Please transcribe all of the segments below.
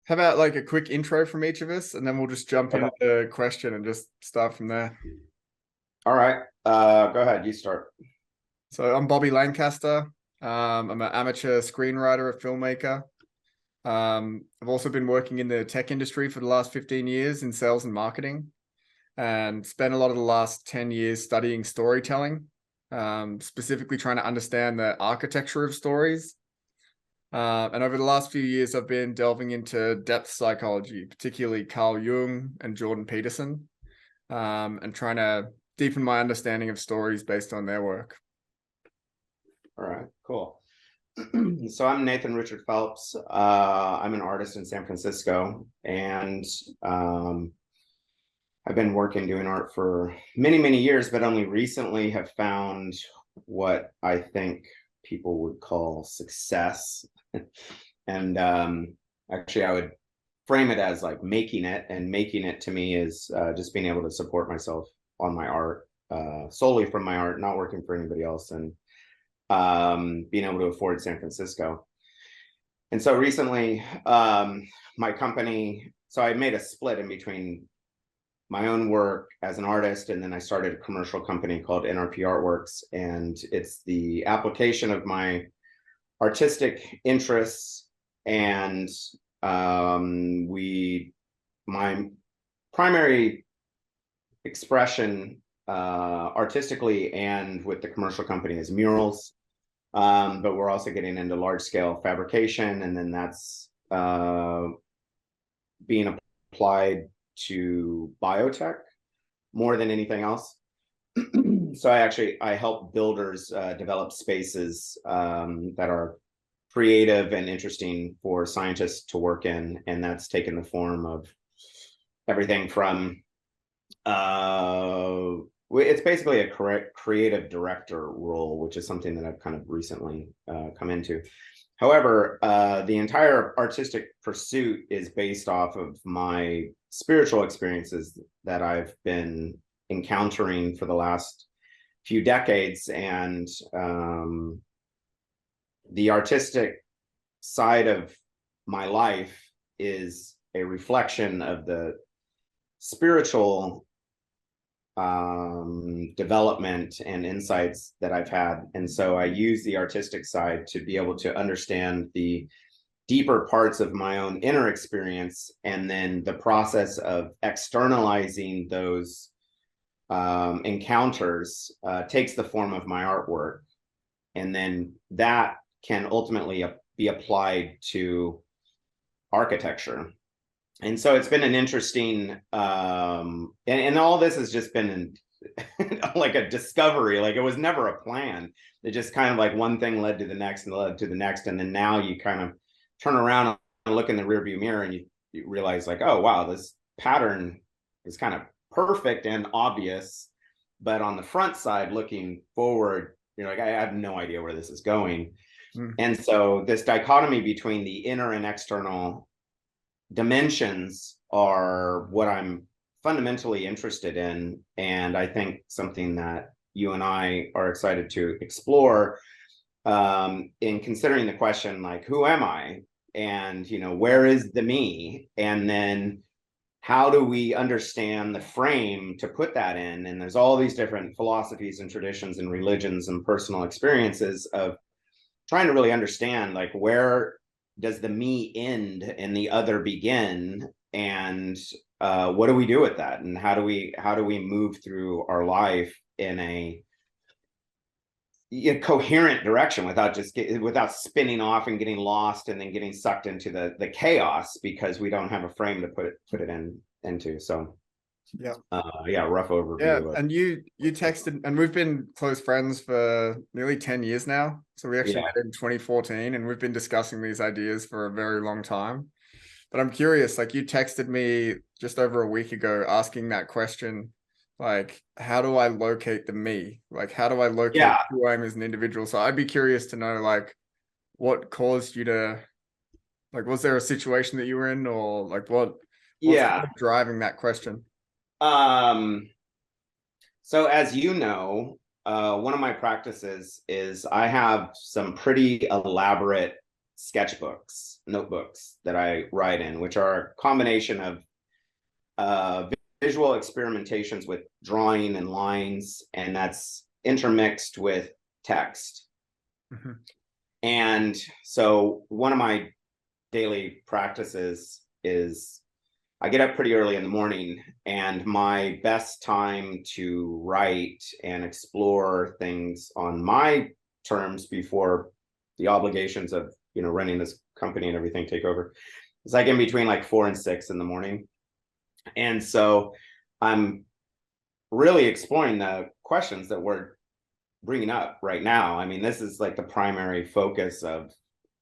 How about like a quick intro from each of us, and then we'll just jump into Okay. the question and just start from there. All right. Go ahead. You start. So I'm Bobby Lancaster. I'm an amateur screenwriter, a filmmaker. I've also been working in the tech industry for the last 15 years in sales and marketing, and spent a lot of the last 10 years studying storytelling, specifically trying to understand the architecture of stories. And over the last few years, I've been delving into depth psychology, particularly Carl Jung and Jordan Peterson, and trying to deepen my understanding of stories based on their work. All right. Cool. So I'm Nathan Richard Phelps. I'm an artist in San Francisco, and I've been working doing art for many, many years, but only recently have found what I think people would call success. And actually, I would frame it as like making it, and making it to me is just being able to support myself on my art, solely from my art, not working for anybody else, and being able to afford San Francisco. And so recently, my company, so I made a split in between my own work as an artist, and then I started a commercial company called NRP Artworks, and it's the application of my artistic interests and my primary expression artistically and with the commercial company is murals, but we're also getting into large scale fabrication, and then that's being applied to biotech more than anything else. So I help builders develop spaces that are creative and interesting for scientists to work in, and that's taken the form of everything from it's basically a creative director role, which is something that I've kind of recently come into. However, the entire artistic pursuit is based off of my spiritual experiences that I've been encountering for the last few decades, and the artistic side of my life is a reflection of the spiritual development and insights that I've had. And so I use the artistic side to be able to understand the deeper parts of my own inner experience, and then the process of externalizing those encounters takes the form of my artwork, and then that can ultimately be applied to architecture. And so it's been an interesting and all this has just been like a discovery. Like, it was never a plan. It just kind of like one thing led to the next and led to the next, and then now you kind of turn around and look in the rearview mirror, and you realize like, oh wow, this pattern is kind of perfect and obvious, but on the front side looking forward, you're like, I have no idea where this is going. And so this dichotomy between the inner and external dimensions are what I'm fundamentally interested in, and I think something that you and I are excited to explore, in considering the question like, who am I, and where is the me, and then how do we understand the frame to put that in. And there's all these different philosophies and traditions and religions and personal experiences of trying to really understand, like, where does the me end and the other begin, and what do we do with that, and how do we move through our life in a coherent direction without spinning off and getting lost and then getting sucked into the chaos, because we don't have a frame to put it into. So Yeah. yeah, rough Yeah, overview of. and you texted, and we've been close friends for nearly 10 years now. So we actually Yeah. met in 2014, and we've been discussing these ideas for a very long time. But I'm curious, like, you texted me just over a week ago asking that question, like, how do I locate the me? Like, how do I locate Yeah. who I am as an individual? So I'd be curious to know, like, what caused you to, like, was there a situation that you were in, or like what's Yeah. driving that question? um So as you know, one of my practices is I have some pretty elaborate sketchbooks, notebooks that I write in, which are a combination of visual experimentations with drawing and lines, and that's intermixed with text. Mhm. And so one of my daily practices is I get up pretty early in the morning, and my best time to write and explore things on my terms before the obligations of, running this company and everything take over, is like in between like 4 and 6 in the morning. And so I'm really exploring the questions that we're bringing up right now. I mean, this is like the primary focus of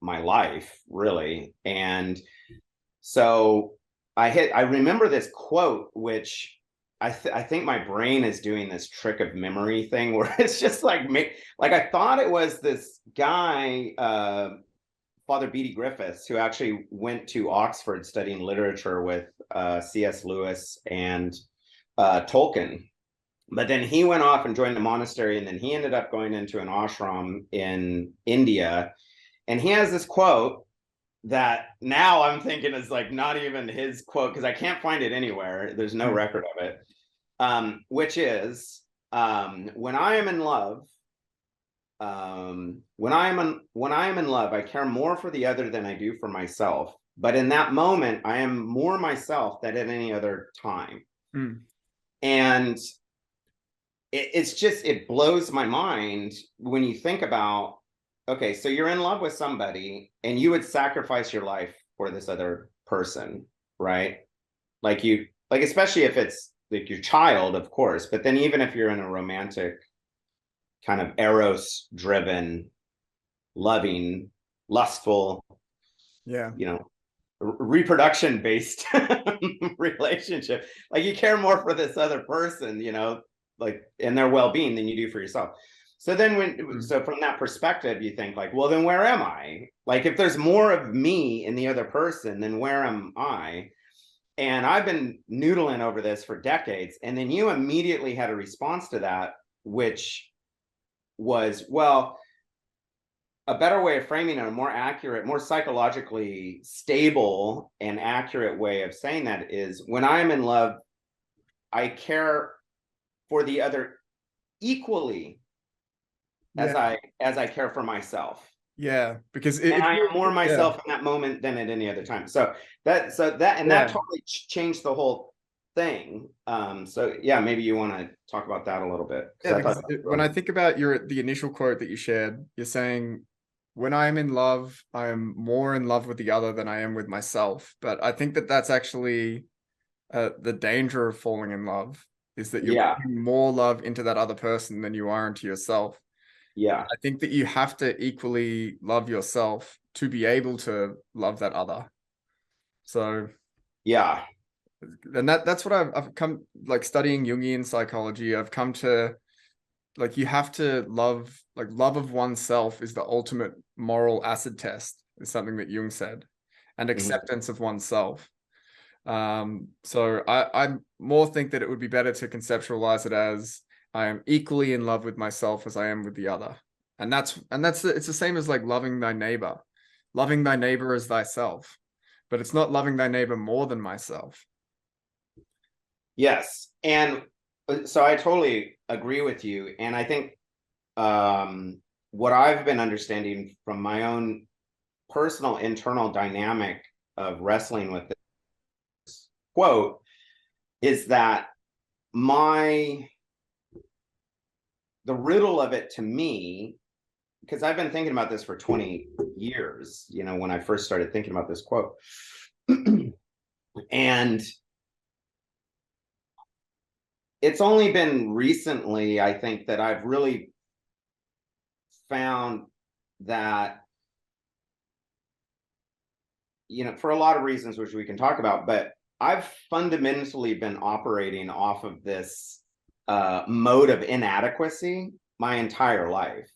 my life, really. And so I remember this quote, which I think my brain is doing this trick of memory thing where it's just like I thought it was this guy, Father Beatty Griffiths, who actually went to Oxford studying literature with C.S. Lewis and Tolkien. But then he went off and joined a monastery, and then he ended up going into an ashram in India. And he has this quote that now I'm thinking is like not even his quote, because I can't find it anywhere. There's no record of it, which is, when I am in love, when I am in love, I care more for the other than I do for myself. But in that moment, I am more myself than at any other time. And it blows my mind when you think about, okay, so you're in love with somebody and you would sacrifice your life for this other person, right? Like especially if it's like your child, of course, but then even if you're in a romantic kind of eros driven, loving, lustful, reproduction based relationship, like you care more for this other person, like and their well-being than you do for yourself. So then so from that perspective, you think like, well, then where am I? Like if there's more of me in the other person, then where am I? And I've been noodling over this for decades. And then you immediately had a response to that, which was, well, a better way of framing it, a more accurate, more psychologically stable and accurate way of saying that is, when I'm in love, I care for the other equally as I care for myself. Yeah, because and I am more myself in that moment than at any other time. So that totally changed the whole thing. So yeah, maybe you want to talk about that a little bit. Yeah, because when I think about the initial quote that you shared, you're saying, when I am in love, I am more in love with the other than I am with myself. But I think that that's actually the danger of falling in love, is that you're putting more love into that other person than you are into yourself. Yeah. I think that you have to equally love yourself to be able to love that other. So yeah. And that's what I've come, like studying Jungian psychology, I've come to, like, you have to love of oneself is the ultimate moral acid test, is something that Jung said, and acceptance of oneself. So I more think that it would be better to conceptualize it as, I am equally in love with myself as I am with the other. And it's the same as like loving thy neighbor as thyself, but it's not loving thy neighbor more than myself. Yes. And so I totally agree with you. And I think what I've been understanding from my own personal internal dynamic of wrestling with this quote is that the riddle of it to me, because I've been thinking about this for 20 years, when I first started thinking about this quote. And it's only been recently, I think, that I've really found that, for a lot of reasons, which we can talk about, but I've fundamentally been operating off of this mode of inadequacy my entire life.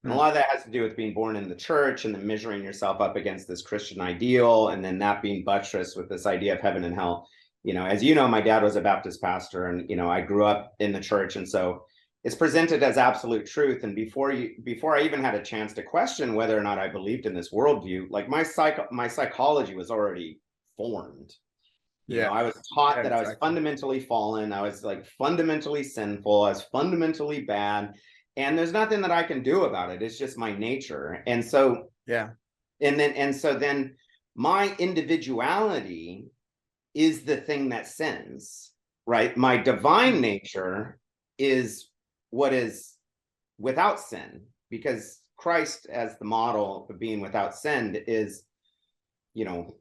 And a lot of that has to do with being born in the church and then measuring yourself up against this Christian ideal, and then that being buttressed with this idea of heaven and hell. As you know, my dad was a Baptist pastor, and I grew up in the church, and so it's presented as absolute truth. And before I even had a chance to question whether or not I believed in this worldview, like my psychology was already formed. You know, I was taught that I was fundamentally fallen. I was like fundamentally sinful. I was fundamentally bad. And there's nothing that I can do about it. It's just my nature. And so, and so then my individuality is the thing that sins, right? My divine nature is what is without sin, because Christ, as the model of being without sin, is, you know,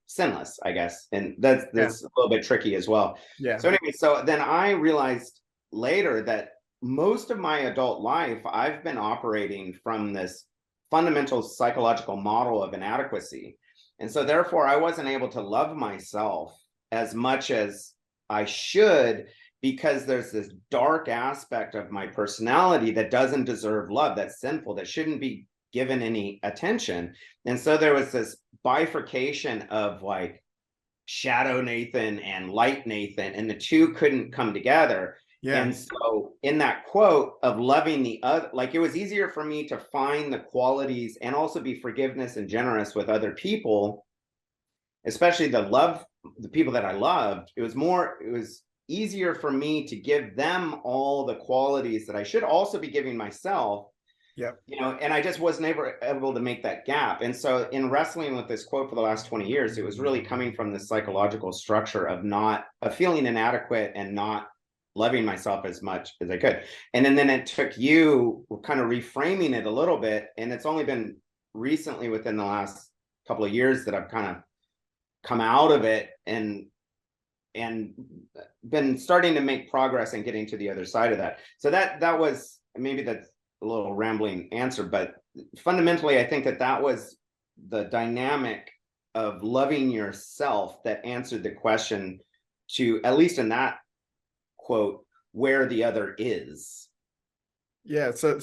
sinless, I guess. And that's a little bit tricky as well. So anyway, so then I realized later that most of my adult life, I've been operating from this fundamental psychological model of inadequacy. And so therefore, I wasn't able to love myself as much as I should, because there's this dark aspect of my personality that doesn't deserve love, that's sinful, that shouldn't be given any attention. And so there was this bifurcation of like shadow Nathan and light Nathan, and the two couldn't come together. And so in that quote of loving the other, like it was easier for me to find the qualities and also be forgiveness and generous with other people, especially the people that I loved. It was easier for me to give them all the qualities that I should also be giving myself. You know, and I just was never able to make that gap. And so in wrestling with this quote for the last 20 years, it was really coming from the psychological structure of feeling inadequate and not loving myself as much as I could. And then it took you kind of reframing it a little bit. And it's only been recently within the last couple of years that I've kind of come out of it and been starting to make progress and getting to the other side of that. So that was, maybe that's a little rambling answer, but fundamentally, I think that was the dynamic of loving yourself that answered the question to, at least in that quote, where the other is. So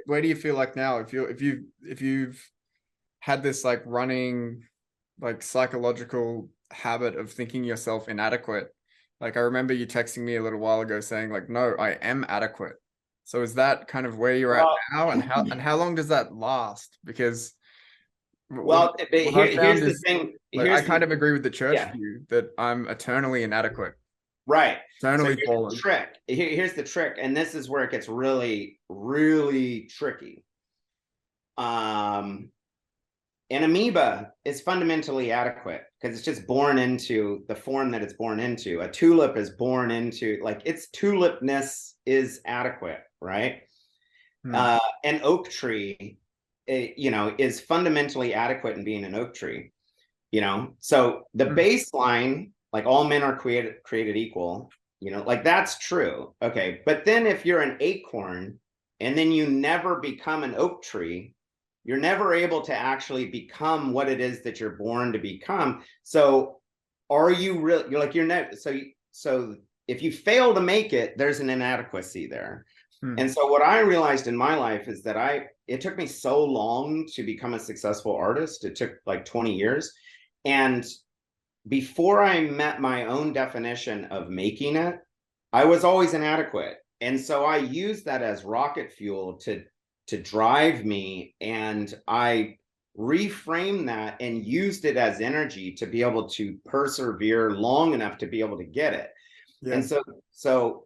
where do you feel like now, if you've had this like running like psychological habit of thinking yourself inadequate? Like I remember you texting me a little while ago saying like, no, I am adequate. So is that kind of where you're at now, and how long does that last? Because here's the thing. I kind of agree with the church view that I'm eternally inadequate. Right. Eternally fallen. The trick. Here's the trick, and this is where it gets really, really tricky. An amoeba is fundamentally adequate because it's just born into the form that it's born into. A tulip is born into, like, its tulipness is adequate, right? An oak tree, is fundamentally adequate in being an oak tree, So the baseline, like all men are created equal, like that's true. Okay. But then if you're an acorn and then you never become an oak tree, you're never able to actually become what it is that you're born to become. So are you really, you're not, so if you fail to make it, there's an inadequacy there. And so what I realized in my life is that it took me so long to become a successful artist. It took like 20 years. And before I met my own definition of making it, I was always inadequate. And so I used that as rocket fuel to drive me. And I reframed that and used it as energy to be able to persevere long enough to be able to get it. And so,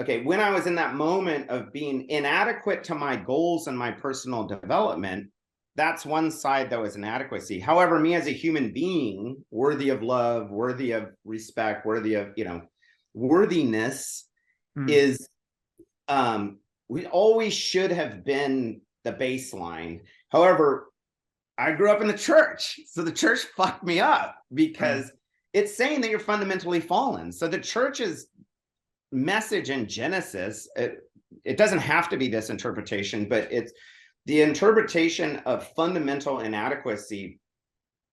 okay, when I was in that moment of being inadequate to my goals and my personal development, that's one side that was inadequacy. However, me as a human being, worthy of love, worthy of respect, worthy of, worthiness is, we always should have been the baseline. However, I grew up in the church. So the church fucked me up because it's saying that you're fundamentally fallen. So the church's message in Genesis, it doesn't have to be this interpretation, but it's the interpretation of fundamental inadequacy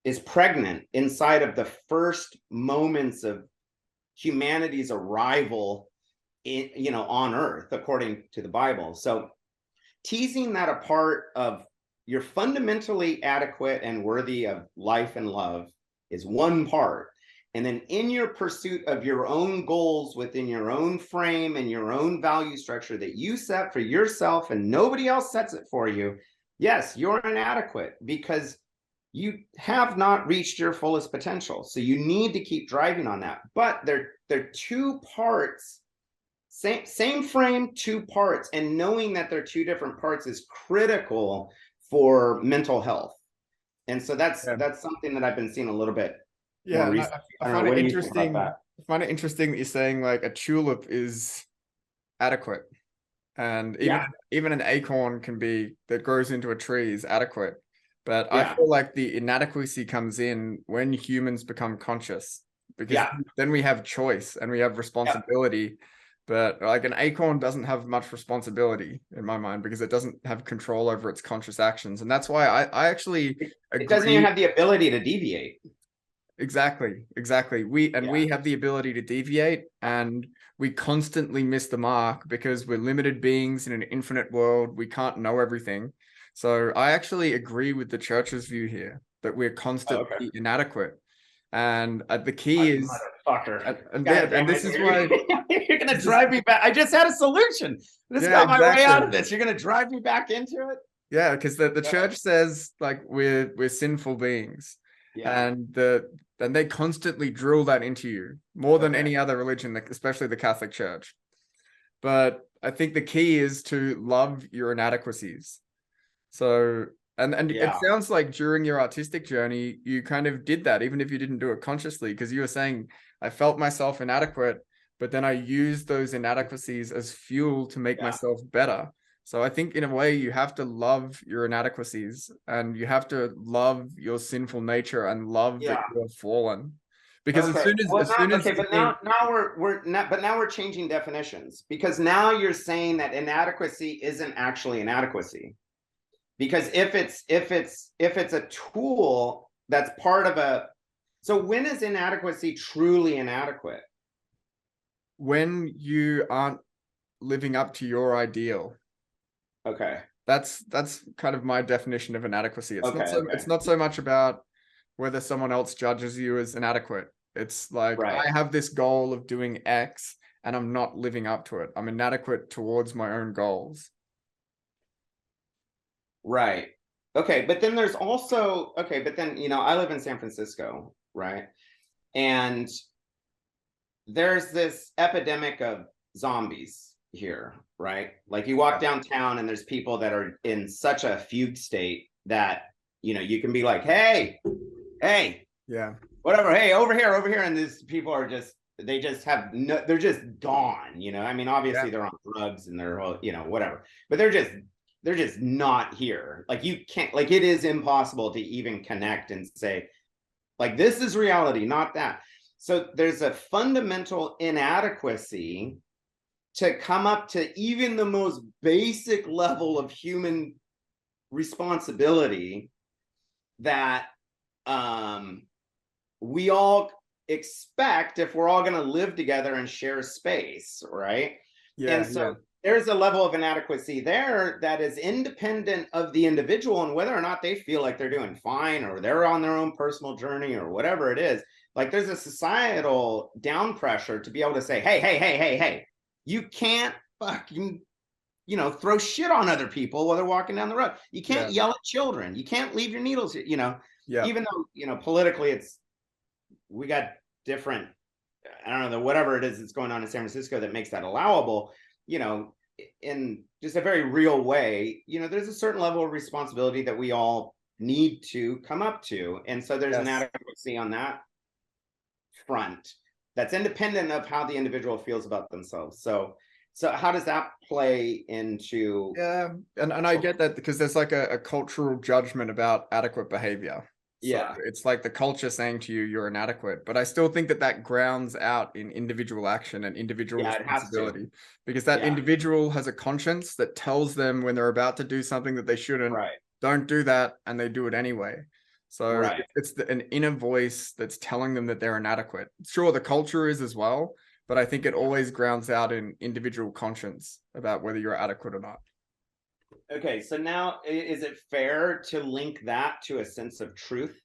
is pregnant inside of the first moments of humanity's arrival on earth, according to the Bible. So teasing that apart of you're fundamentally adequate and worthy of life and love is one part. And then in your pursuit of your own goals within your own frame and your own value structure that you set for yourself and nobody else sets it for you, yes, you're inadequate because you have not reached your fullest potential. So you need to keep driving on that. But they're two parts, same frame, two parts. And knowing that they're two different parts is critical for mental health. And so that's something that I've been seeing a little bit more And recently. I I don't find know, it what do you think about interesting. that? I find it interesting that you're saying like a tulip is adequate, and Yeah. even an acorn can be that grows into a tree is adequate. But I Yeah. feel like the inadequacy comes in when humans become conscious, because Yeah. then we have choice and we have Yeah. responsibility. But like an acorn doesn't have much responsibility in my mind because it doesn't have control over its conscious actions. And that's why I actually It doesn't even agree. have the ability to deviate. Exactly. We Yeah. have the ability to deviate, and we constantly miss the mark because we're limited beings in an infinite world. We can't know everything. So I actually agree with the church's view here that we're constantly inadequate. And the key is, Motherfucker. and God and damn this it. is why You're gonna drive me back. I just had a solution. This yeah, got my way out of exactly. this. You're gonna drive me back into it. Yeah, because the church says like we're sinful beings, Yeah. and they constantly drill that into you more than any other religion, especially the Catholic Church. But I think the key is to love your inadequacies. So and it Yeah. sounds like during your artistic journey you kind of did that, even if you didn't do it consciously, because you were saying I felt myself inadequate, but then I used those inadequacies as fuel to make myself better. So I think in a way you have to love your inadequacies and you have to love your sinful nature and love that you're fallen. Because as soon as But now we're changing definitions, because now you're saying that inadequacy isn't actually inadequacy. Because if it's a tool that's part of a, so when is inadequacy truly inadequate? when you aren't living up to your ideal. Okay. That's kind of my definition of inadequacy. It's not so much about whether someone else judges you as inadequate. It's like I have this goal of doing X and I'm not living up to it. I'm inadequate towards my own goals. Right. Okay, but then there's also, but then, I live in San Francisco, right? And there's this epidemic of zombies here, right? Like you walk downtown and there's people that are in such a fugue state that, you can be like, hey, yeah, whatever, hey, over here. And these people are just, they're just gone, I mean, obviously they're on drugs and they're, whatever, but they're just not here. Like you can't, like it is impossible to even connect and say, like, this is reality, not that. So there's a fundamental inadequacy to come up to even the most basic level of human responsibility that we all expect if we're all going to live together and share space, right? And so there's a level of inadequacy there that is independent of the individual and whether or not they feel like they're doing fine or they're on their own personal journey or whatever it is. Like there's a societal down pressure to be able to say, hey, you can't fucking, throw shit on other people while they're walking down the road. You can't yell at children. You can't leave your needles, even though, politically we got different, I don't know, whatever it is that's going on in San Francisco that makes that allowable, in just a very real way, there's a certain level of responsibility that we all need to come up to. And so there's an inadequacy on that front that's independent of how the individual feels about themselves. So how does that play into? And I get that because there's like a cultural judgment about adequate behavior. So it's like the culture saying to you, you're inadequate. But I still think that grounds out in individual action and individual responsibility, because that individual has a conscience that tells them when they're about to do something that they shouldn't, don't do that, and they do it anyway. So it's an inner voice that's telling them that they're inadequate. Sure, the culture is as well, but I think it always grounds out in individual conscience about whether you're adequate or not. Okay, so now is it fair to link that to a sense of truth?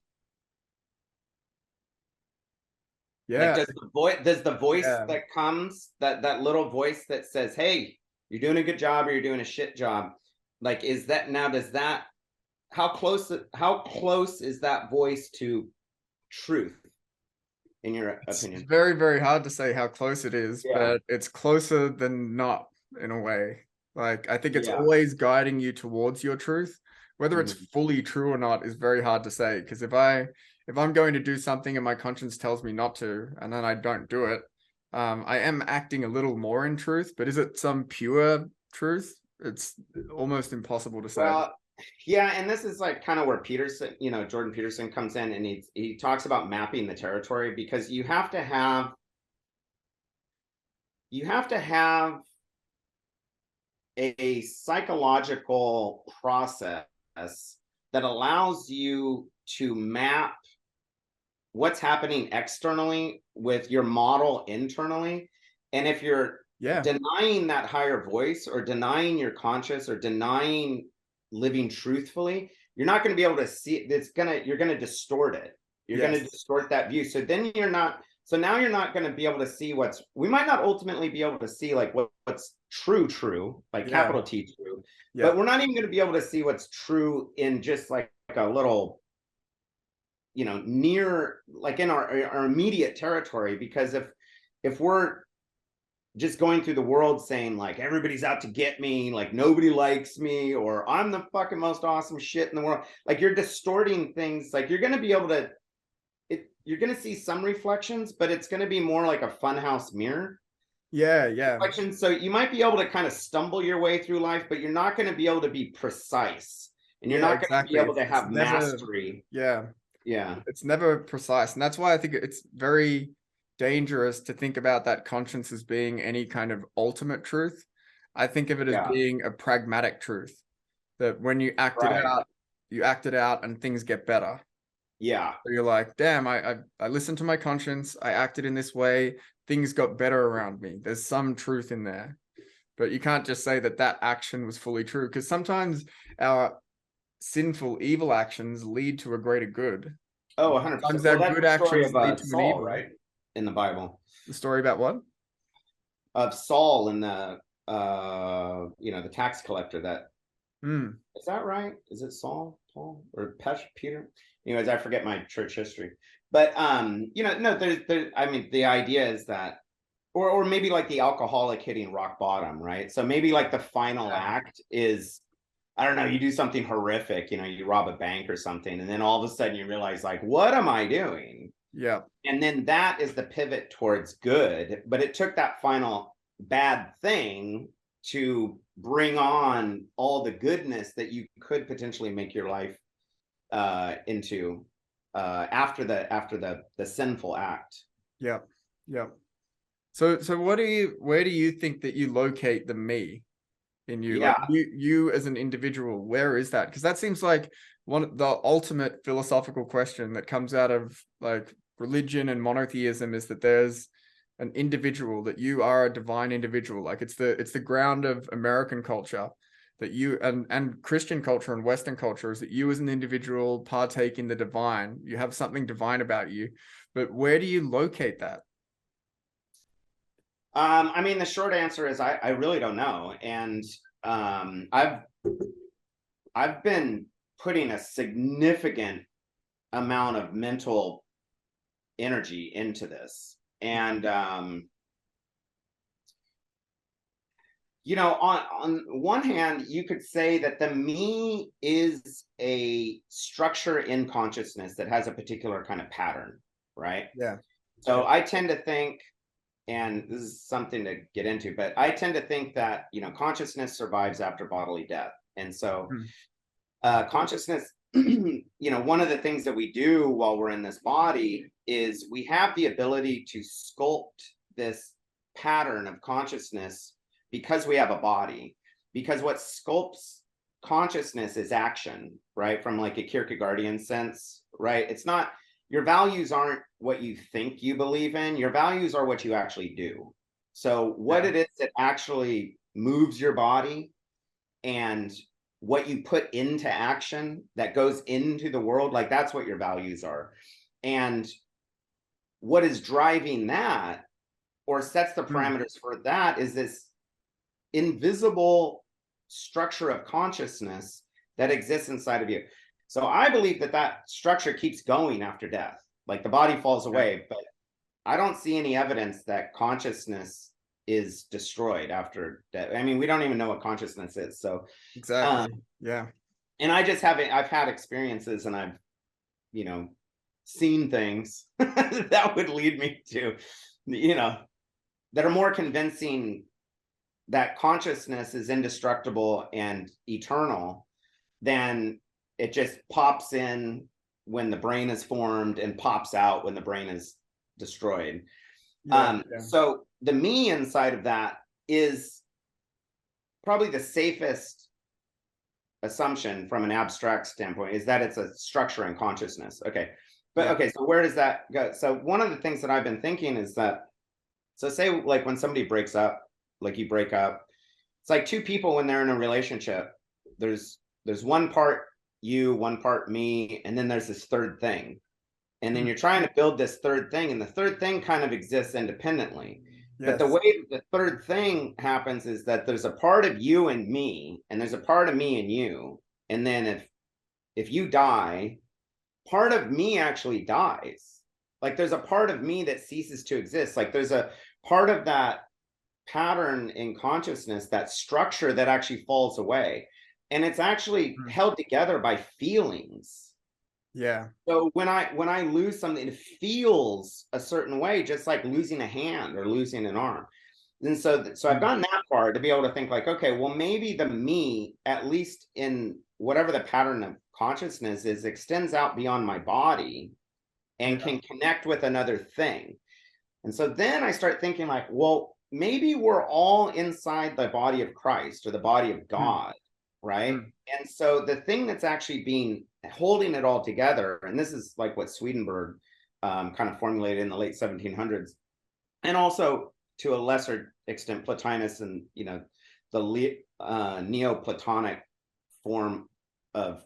Like, Yeah. does the voice Yeah. that comes, that little voice that says, hey, you're doing a good job or you're doing a shit job, like, is that, now does that, how close is that voice to truth, in your It's opinion? very, very hard to say how close it is, Yeah. but it's closer than not in a way. Like, I think it's Yeah. always guiding you towards your truth. Whether it's Mhm. fully true or not is very hard to say. Because if I'm going to do something and my conscience tells me not to, and then I don't do it, I am acting a little more in truth. But is it some pure truth? It's almost impossible to say. Well, yeah, and this is like kind of where Peterson, Jordan Peterson comes in, and he talks about mapping the territory, because you have to have a psychological process that allows you to map what's happening externally with your model internally. And if you're Yeah. denying that higher voice, or denying your conscious, or denying living truthfully, you're not going to be able to see it. You're going to distort it. You're going to Yes. distort that view. So now you're not going to be able to see we might not ultimately be able to see like what's true, like Yeah. capital T true, Yeah. but we're not even going to be able to see what's true in just like a little, near, like in our immediate territory. Because if we're just going through the world saying like everybody's out to get me, like nobody likes me, or I'm the fucking most awesome shit in the world, like you're distorting things. Like you're going to be able to you're going to see some reflections, but it's going to be more like a funhouse mirror Yeah. Yeah. reflection. So you might be able to kind of stumble your way through life, but you're not going to be able to be precise, and you're Yeah. not going to be Exactly. able to It's have never. mastery. Yeah. Yeah. It's never precise. And that's why I think it's very dangerous to think about that conscience as being any kind of ultimate truth. I think of it as Yeah. being a pragmatic truth that when Right. you act it out and things get better. Yeah. So you're like, damn, I listened to my conscience, I acted in this way, things got better around me. There's some truth in there. But you can't just say that that action was fully true, because sometimes our sinful, evil actions lead to a greater good. Oh, And 100%. sometimes our Well, that's good the story actions of lead to an Saul, evil. right? In the Bible. The story about what? Of Saul and the tax collector. That Hmm. is that right? Is it Saul, Paul, or Peter? Anyways, I forget my church history. But no, I mean, the idea is that, or maybe like the alcoholic hitting rock bottom, right? So maybe like the final Yeah. act is, I don't know, you do something horrific, you rob a bank or something, and then all of a sudden you realize, like, what am I doing? Yeah. And then that is the pivot towards good. But it took that final bad thing to bring on all the goodness that you could potentially make your life into after the sinful act. Yeah. Yeah. So where do you think that you locate the me in you? Like Yeah. you as an individual, where is that? Because that seems like the ultimate philosophical question that comes out of like religion and monotheism, is that there's an individual, that you are a divine individual. Like it's the ground of American culture, that you and Christian culture and Western culture, is that you as an individual partake in the divine. You have something divine about you. But where do you locate that? I mean, the short answer is I really don't know. And I've been putting a significant amount of mental energy into this. And on one hand, you could say that the me is a structure in consciousness that has a particular kind of pattern, right? Yeah. So Yeah. I tend to think, and this is something to get into, but I tend to think that, consciousness survives after bodily death. And so Hmm. consciousness, one of the things that we do while we're in this body is we have the ability to sculpt this pattern of consciousness, because we have a body. Because what sculpts consciousness is action, right? From like a Kierkegaardian sense, right? It's not, your values aren't what you think you believe in, your values are what you actually do. So what Yeah. it is that actually moves your body, and what you put into action that goes into the world, like that's what your values are. And what is driving that, or sets the parameters for that, is this invisible structure of consciousness that exists inside of you. So I believe that that structure keeps going after death. Like the body falls away, but I don't see any evidence that consciousness is destroyed after death. I mean, we don't even know what consciousness is. So exactly. Yeah. And I just haven't, I've had experiences and I've, you know, seen things that would lead me to, you know, that are more convincing that consciousness is indestructible and eternal than it just pops in when the brain is formed and pops out when the brain is destroyed. So the me inside of that is probably the safest assumption from an abstract standpoint, is that it's a structure in consciousness. Okay. But okay, so where does that go? So one of the things that I've been thinking is that, so say like when somebody breaks up, like you break up, it's like two people when they're in a relationship, there's one part you, one part me, and then there's this third thing. And then you're trying to build this third thing, and the third thing kind of exists independently. But the way the third thing happens is that there's a part of you and me, and there's a part of me and you. And then if you die, part of me actually dies. Like there's a part of me that ceases to exist. Like there's a part of that pattern in consciousness, that structure that actually falls away. And it's actually held together by feelings. Yeah. So when I lose something, it feels a certain way, just like losing a hand or losing an arm. And so I've gotten that far to be able to think like, okay, well, maybe the me, at least in whatever the pattern of consciousness is, extends out beyond my body and can connect with another thing. And so then I start thinking like, well, maybe we're all inside the body of Christ or the body of God, right? And so the thing that's actually holding it all together, and this is like what Swedenborg kind of formulated in the late 1700s, and also to a lesser extent Plotinus and, you know, the Neoplatonic form of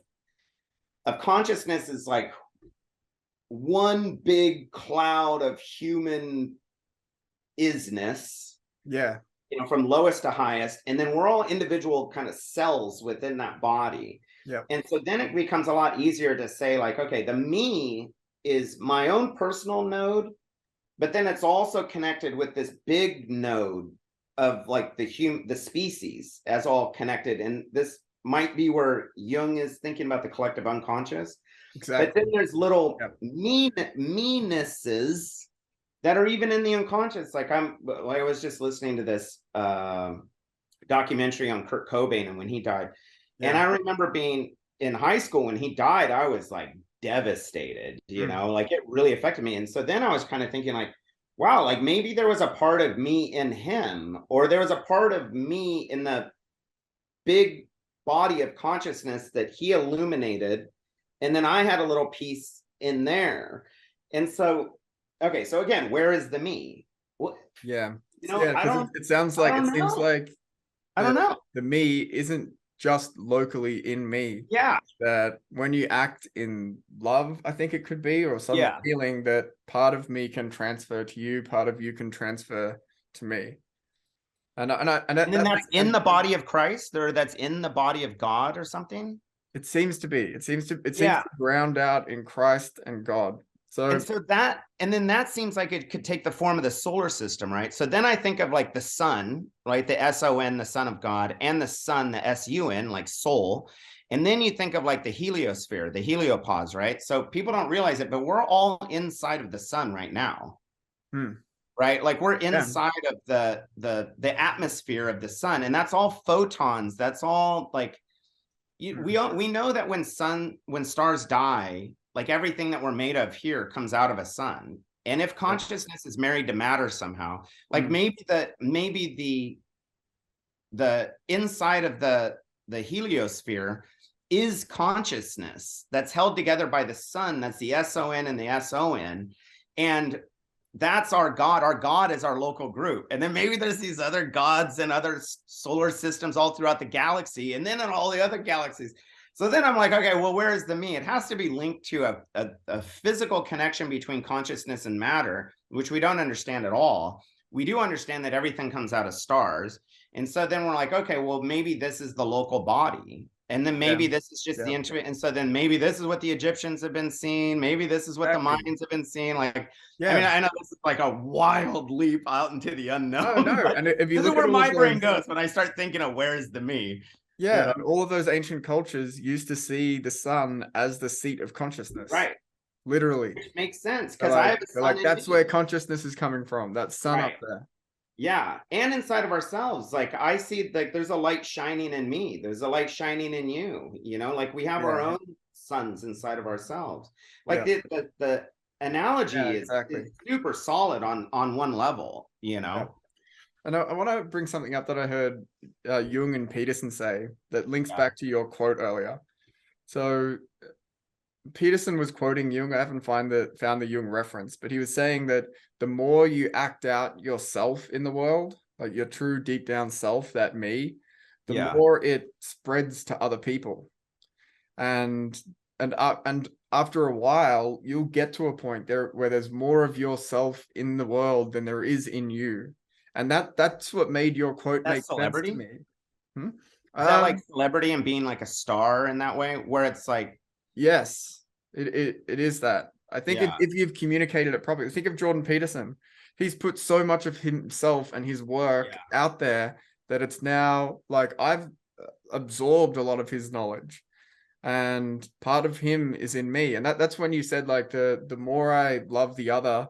consciousness is like one big cloud of human isness. Yeah. You know, from lowest to highest, and then we're all individual kind of cells within that body. Yeah. And so then it becomes a lot easier to say like, okay, the me is my own personal node, but then it's also connected with this big node of like the species as all connected. And this might be where Jung is thinking about the collective unconscious. Exactly. But then there's little meannesses that are even in the unconscious. Like I was just listening to this documentary on Kurt Cobain and when he died. And I remember being in high school when he died, I was like devastated, you know, like it really affected me. And so then I was kind of thinking like, wow, like maybe there was a part of me in him, or there was a part of me in the big body of consciousness that he illuminated. And then I had a little piece in there. And so, okay, so again, where is the me? Well, yeah. You know, it seems like I don't know. The me isn't just locally in me. Yeah. That when you act in love, I think it could be, or some feeling that part of me can transfer to you, part of you can transfer to me. And then that's in the body of Christ, or that's in the body of God or something. It seems to be. It seems to ground out in Christ and God. So then that seems like it could take the form of the solar system, right? So then I think of like the sun, right? The S-O-N, the Son of God, and the sun, the S-U-N, like soul. And then you think of like the heliosphere, the heliopause, right? So people don't realize it, but we're all inside of the sun right now. Right? Like we're inside of the atmosphere of the sun, and that's all photons. That's all like we know that when stars die, like everything that we're made of here comes out of a sun. And if consciousness is married to matter somehow, like maybe the inside of the heliosphere is consciousness that's held together by the sun. That's the S-O-N and the S-O-N. And that's our God. Our God is our local group. And then maybe there's these other gods and other solar systems all throughout the galaxy, and then in all the other galaxies. So then I'm like, okay, well, where is the me? It has to be linked to a physical connection between consciousness and matter, which we don't understand at all. We do understand that everything comes out of stars. And so then we're like, okay, well, maybe this is the local body. And then maybe this is just the intuition. And so then maybe this is what the Egyptians have been seeing. Maybe this is what the Mayans have been seeing. Like, I mean, I know this is like a wild leap out into the unknown. No. And if you this look is where at my brain goes when I start thinking of where is the me. Yeah, you know? And all of those ancient cultures used to see the sun as the seat of consciousness. Right. Literally. Which makes sense, because I have a sun like that's where consciousness is coming from. That sun up there. Yeah, and inside of ourselves, like I see, like there's a light shining in me. There's a light shining in you. You know, like we have our own suns inside of ourselves. Like the analogy is super solid on one level. You know. Yeah. And I want to bring something up that I heard Jung and Peterson say that links back to your quote earlier. So Peterson was quoting Jung. I haven't found the Jung reference, but he was saying that the more you act out yourself in the world, like your true deep down self, that me, the more it spreads to other people. And after a while, you'll get to a point there where there's more of yourself in the world than there is in you. And that's what made your quote make sense to me. Is that like celebrity and being like a star in that way, where it's like, yes, it is that. I think if you've communicated it properly, think of Jordan Peterson. He's put so much of himself and his work out there that it's now like I've absorbed a lot of his knowledge, and part of him is in me. And that's when you said like the more I love the other,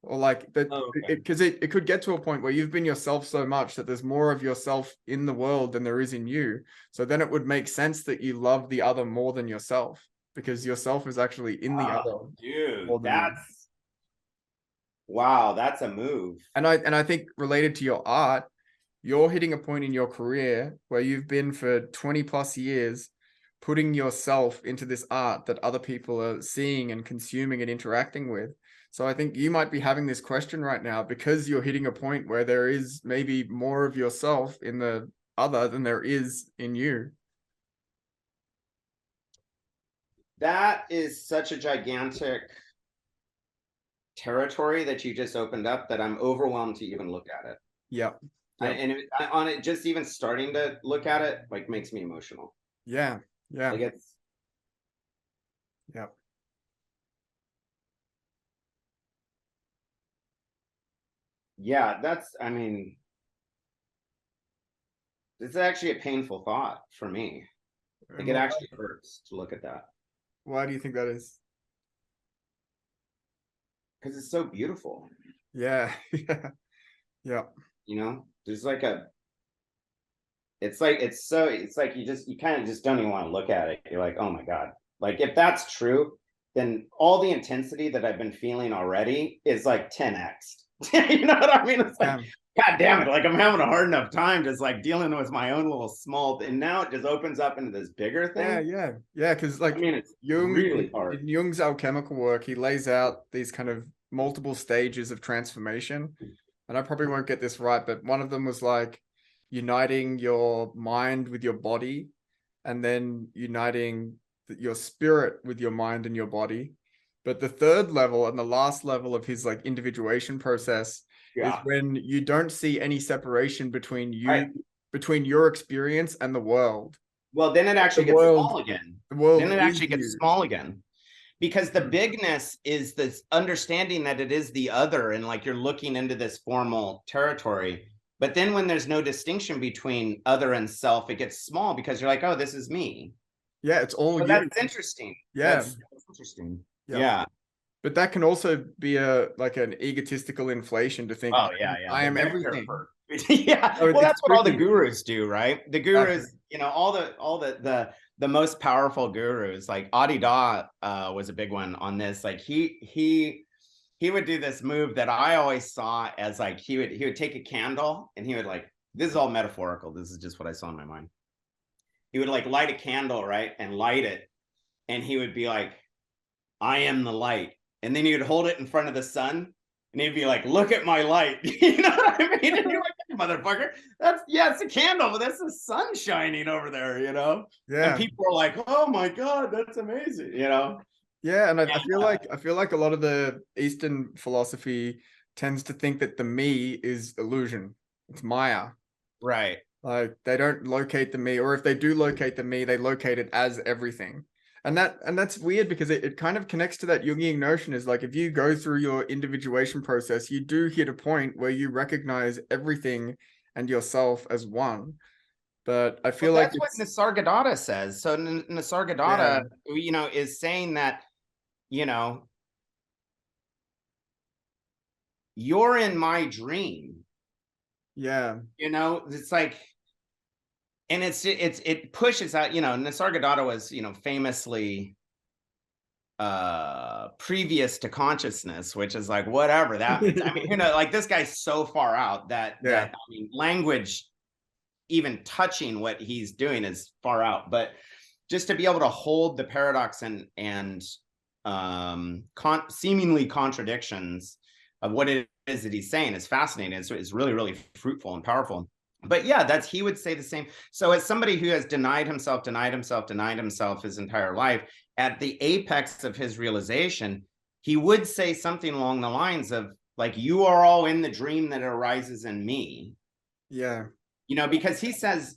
or like that, because it could get to a point where you've been yourself so much that there's more of yourself in the world than there is in you. So then it would make sense that you love the other more than yourself, because yourself is actually in the other. Dude, that's a move. And I think related to your art, you're hitting a point in your career where you've been for 20 plus years putting yourself into this art that other people are seeing and consuming and interacting with. So I think you might be having this question right now because you're hitting a point where there is maybe more of yourself in the other than there is in you. That is such a gigantic territory that you just opened up that I'm overwhelmed to even look at it. Yep. On it, just even starting to look at it, like makes me emotional. Yeah. Like it's. Yep. Yeah, I mean, it's actually a painful thought for me. Like it actually hurts to look at that. Why do you think that is? Because it's so beautiful. Yeah. Yeah. You know, there's like it's like you kind of just don't even want to look at it. You're like, oh my God. Like if that's true, then all the intensity that I've been feeling already is like 10x. You know what I mean? It's like, God damn it. Like I'm having a hard enough time just like dealing with my own little small, and now it just opens up into this bigger thing. Yeah. Because like, I mean, it's really hard. In Jung's alchemical work, he lays out these kind of multiple stages of transformation. And I probably won't get this right, but one of them was like uniting your mind with your body, and then uniting your spirit with your mind and your body. But the third level and the last level of his like individuation process is when you don't see any separation between you, between your experience and the world. Well, then it actually gets small again. Then it actually gets small again. Because the bigness is this understanding that it is the other, and like you're looking into this formal territory. But then when there's no distinction between other and self, it gets small because you're like, oh, this is me. Yeah, it's all you. That's interesting. Yeah. That's interesting. Yeah. But that can also be like an egotistical inflation to think, oh, yeah. I am everything. Yeah. Well, that's what all the gurus do, right? The gurus, you know, all the most powerful gurus, like Adidas was a big one on this. Like he would do this move that I always saw as like he would take a candle and he would like, this is all metaphorical. This is just what I saw in my mind. He would like light a candle, right? And light it. And he would be like, I am the light. And then he would hold it in front of the sun And he'd be like, look at my light. You know what I mean? And you're like, motherfucker, it's a candle, but that's the sun shining over there, you know? Yeah. And people are like, oh my God, that's amazing, you know? Yeah, and I feel like a lot of the Eastern philosophy tends to think that the me is illusion. It's Maya. Right. Like they don't locate the me, or if they do locate the me, they locate it as everything. And that's weird because it kind of connects to that Jungian notion is like if you go through your individuation process, you do hit a point where you recognize everything and yourself as one. But I feel like that's what Nisargadatta says. So Nisargadatta, you know, is saying that, you know, you're in my dream. Yeah. You know, it's like, and it pushes out, you know, Nisargadatta was, you know, famously previous to consciousness, which is like whatever that means. I mean, you know, like this guy's so far out that I mean, language even touching what he's doing is far out. But just to be able to hold the paradox and seemingly contradictions of what it is that he's saying is fascinating. It's really, really fruitful and powerful. But yeah, he would say the same. So as somebody who has denied himself his entire life, at the apex of his realization, he would say something along the lines of like, you are all in the dream that arises in me. Yeah. You know, because he says,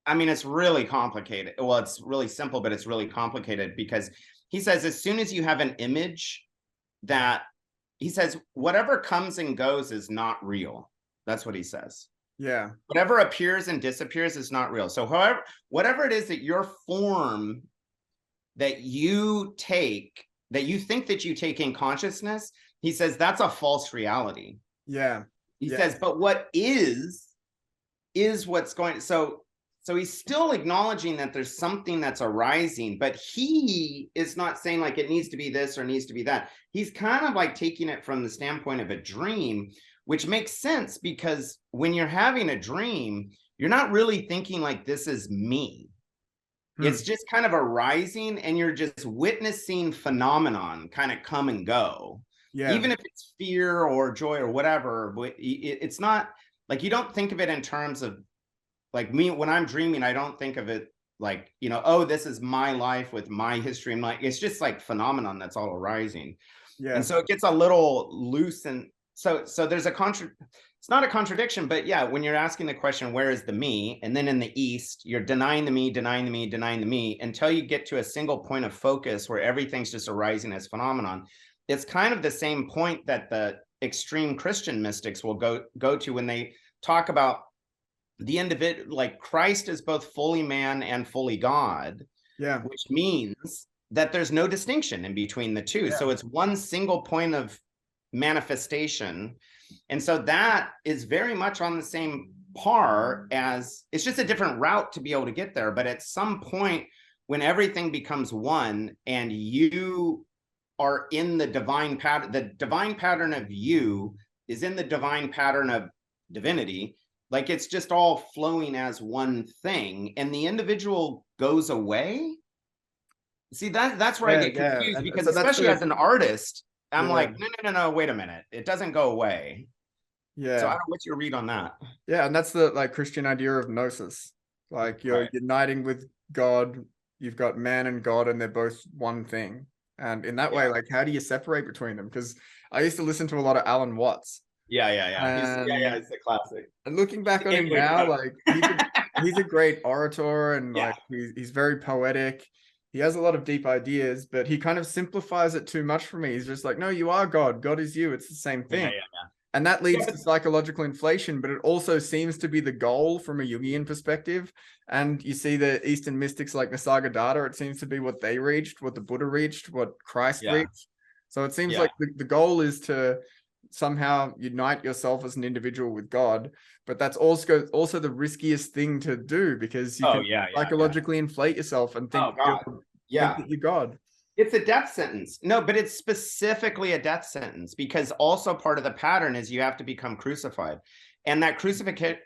I mean, it's really complicated. Well, it's really simple, but it's really complicated because he says, as soon as you have an image that he says, whatever comes and goes is not real. That's what he says. Yeah. Whatever appears and disappears is not real. So whatever it is that your form that you take, that you think that you take in consciousness, he says that's a false reality. Yeah. He says, but what is what's going, so he's still acknowledging that there's something that's arising, but he is not saying like it needs to be this or needs to be that. He's kind of like taking it from the standpoint of a dream, which makes sense because when you're having a dream, you're not really thinking like this is me. It's just kind of arising and you're just witnessing phenomenon kind of come and go. Yeah. Even if it's fear or joy or whatever, it's not like you don't think of it in terms of like me when I'm dreaming. I don't think of it like, you know, oh, this is my life with my history. And it's just like phenomenon that's all arising. Yeah. And so it gets a little loose. And so there's it's not a contradiction, but yeah, when you're asking the question, where is the me? And then in the East, you're denying the me, denying the me, denying the me until you get to a single point of focus where everything's just arising as phenomenon. It's kind of the same point that the extreme Christian mystics will go to when they talk about the individual, like Christ is both fully man and fully God, which means that there's no distinction in between the two. So it's one single point of manifestation. And so that is very much on the same par as, it's just a different route to be able to get there. But at some point when everything becomes one and you are in the divine pattern of you is in the divine pattern of divinity, like it's just all flowing as one thing and the individual goes away. See, that's where I get confused because especially as an artist, I'm like, no, wait a minute. It doesn't go away. Yeah. So I don't know what's your read on that. Yeah, and that's the like Christian idea of gnosis. Like you're uniting with God, you've got man and God, and they're both one thing. And in that way, like how do you separate between them? Because I used to listen to a lot of Alan Watts. Yeah. It's the classic. And looking back on him now, like he's a great orator and like he's very poetic. He has a lot of deep ideas, but he kind of simplifies it too much for me. He's just like, no, you are God. God is you. It's the same thing. And that leads to psychological inflation, but it also seems to be the goal from a Jungian perspective. And you see the Eastern mystics like Nisargadatta, it seems to be what they reached, what the Buddha reached, what Christ reached. So it seems like the goal is to somehow unite yourself as an individual with God, but that's also the riskiest thing to do because you can psychologically inflate yourself and think, think that you're God. It's a death sentence. No, but it's specifically a death sentence because also part of the pattern is you have to become crucified. And that crucifixion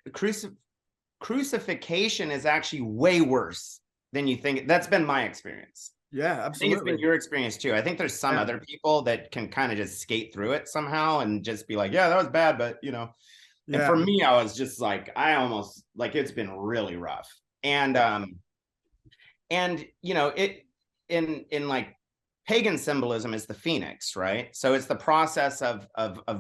is actually way worse than you think. That's been my experience. Yeah, I think it's been absolutely. your experience too. I think there's some Yeah. other people that can kind of just skate through it somehow and just be like, yeah, that was bad, but you know. And for Yeah. me, I was just like, I almost like it's been really rough. And you know, it in like pagan symbolism is the phoenix, right? So it's the process of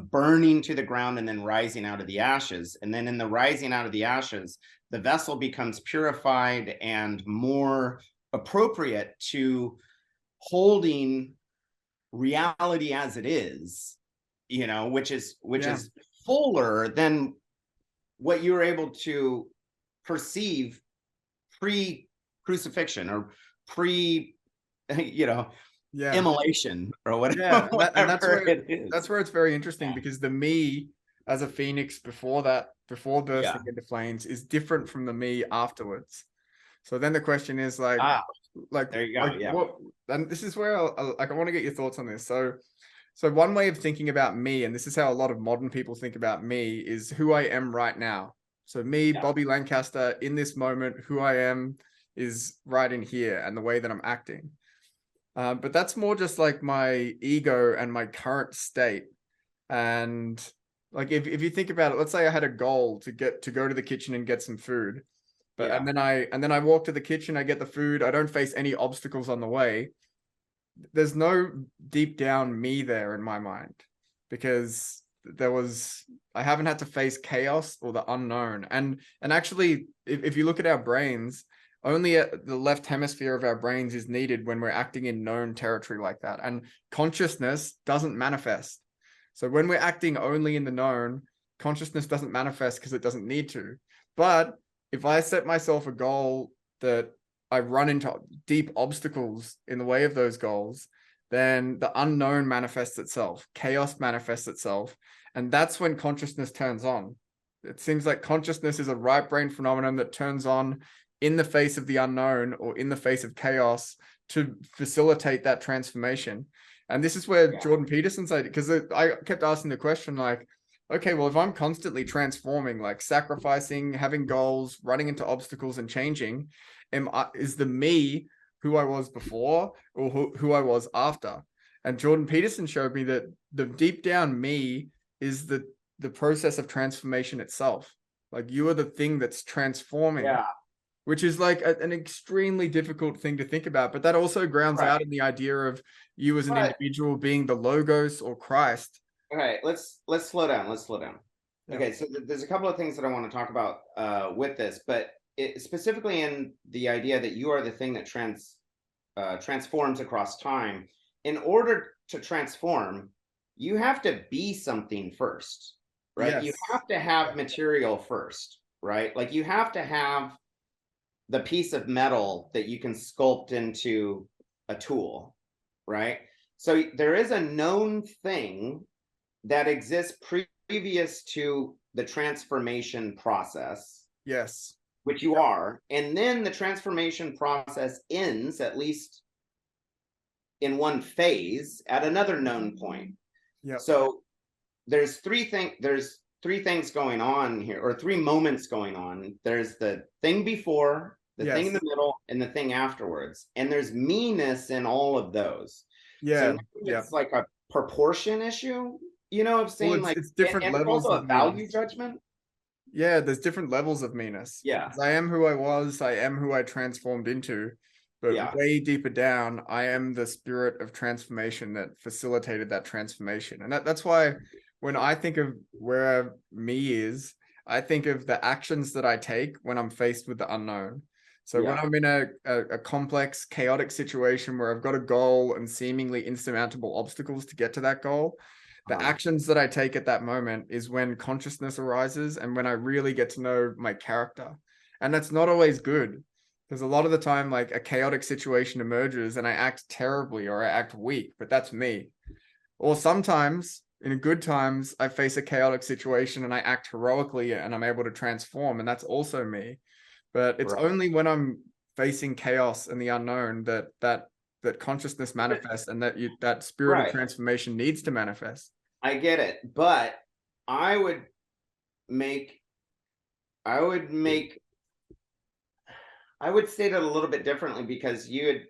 burning to the ground and then rising out of the ashes. And then in the rising out of the ashes, the vessel becomes purified and more appropriate to holding reality as it is, you know, which Yeah. is fuller than what you were able to perceive pre crucifixion or pre you know Yeah. immolation or Yeah. whatever, And that's whatever where it is. that's where it's very interesting, Yeah. because the me as a phoenix before that, before Yeah. bursting into flames, is different from the me afterwards. So then the question is like, Ah, like, there you go. like Yeah. what? And this is where like I want to get your thoughts on this. So one way of thinking about me, and this is how a lot of modern people think about me, is who I am right now. So me, Yeah. Bobby Lancaster, in this moment, who I am is right in here, and the way that I'm acting. But that's more just like my ego and my current state. And like if you think about it, let's say I had a goal to go to the kitchen and get some food. But Yeah. and then I walk to the kitchen, I get the food, I don't face any obstacles on the way. There's no deep down me there in my mind, because I haven't had to face chaos or the unknown. And actually, if you look at our brains, only the left hemisphere of our brains is needed when we're acting in known territory like that. And consciousness doesn't manifest. So when we're acting only in the known, consciousness doesn't manifest because it doesn't need to. But if I set myself a goal that I run into deep obstacles in the way of those goals, then the unknown manifests itself, chaos manifests itself, and that's when consciousness turns on. It seems like consciousness is a right brain phenomenon that turns on in the face of the unknown or in the face of chaos to facilitate that transformation. And this is where Yeah. Jordan Peterson said, because I kept asking the question like, okay, well, if I'm constantly transforming, like sacrificing, having goals, running into obstacles and changing, is the me who I was before or who I was after? And Jordan Peterson showed me that the deep down me is the process of transformation itself. Like you are the thing that's transforming, Yeah. which is like an extremely difficult thing to think about. But that also grounds Right. out in the idea of you as an But individual being the logos or Christ. okay, let's slow down. Let's slow down. Yeah. Okay, so there's a couple of things that I want to talk about with this, but specifically in the idea that you are the thing that transforms across time. In order to transform, you have to be something first, right? You Yes. have to have material first, right? Like you have to have the piece of metal that you can sculpt into a tool, right? So there is a known thing that exists previous to the transformation process, Yes. which you are, and then the transformation process ends, at least in one phase, at another known point. Yep. So there's three things going on here, or three moments going on. There's the thing before, the thing in Yes. the middle, and the thing afterwards. And there's meanness in all of those. So Yeah. maybe Yeah. it's like a proportion issue, you know, of Well, saying like, it's different and it's levels also of a value meanness. judgment. Yeah, there's different levels of meanness. Yeah. I am who I was, I am who I transformed into, but Yeah. way deeper down, I am the spirit of transformation that facilitated that transformation. And that's why when I think of where me is, I think of the actions that I take when I'm faced with the unknown. So when Yeah. I'm in a complex, chaotic situation where I've got a goal and seemingly insurmountable obstacles to get to that goal, the Uh-huh. actions that I take at that moment is when consciousness arises and when I really get to know my character. And that's not always good, because a lot of the time, like a chaotic situation emerges and I act terribly or I act weak, but that's me. Or sometimes in good times, I face a chaotic situation and I act heroically and I'm able to transform, and that's also me. But it's Right. only when I'm facing chaos and the unknown that consciousness manifests, and that spirit of Right. transformation needs to manifest. I get it. But I would make, I would make, I would state it a little bit differently because you had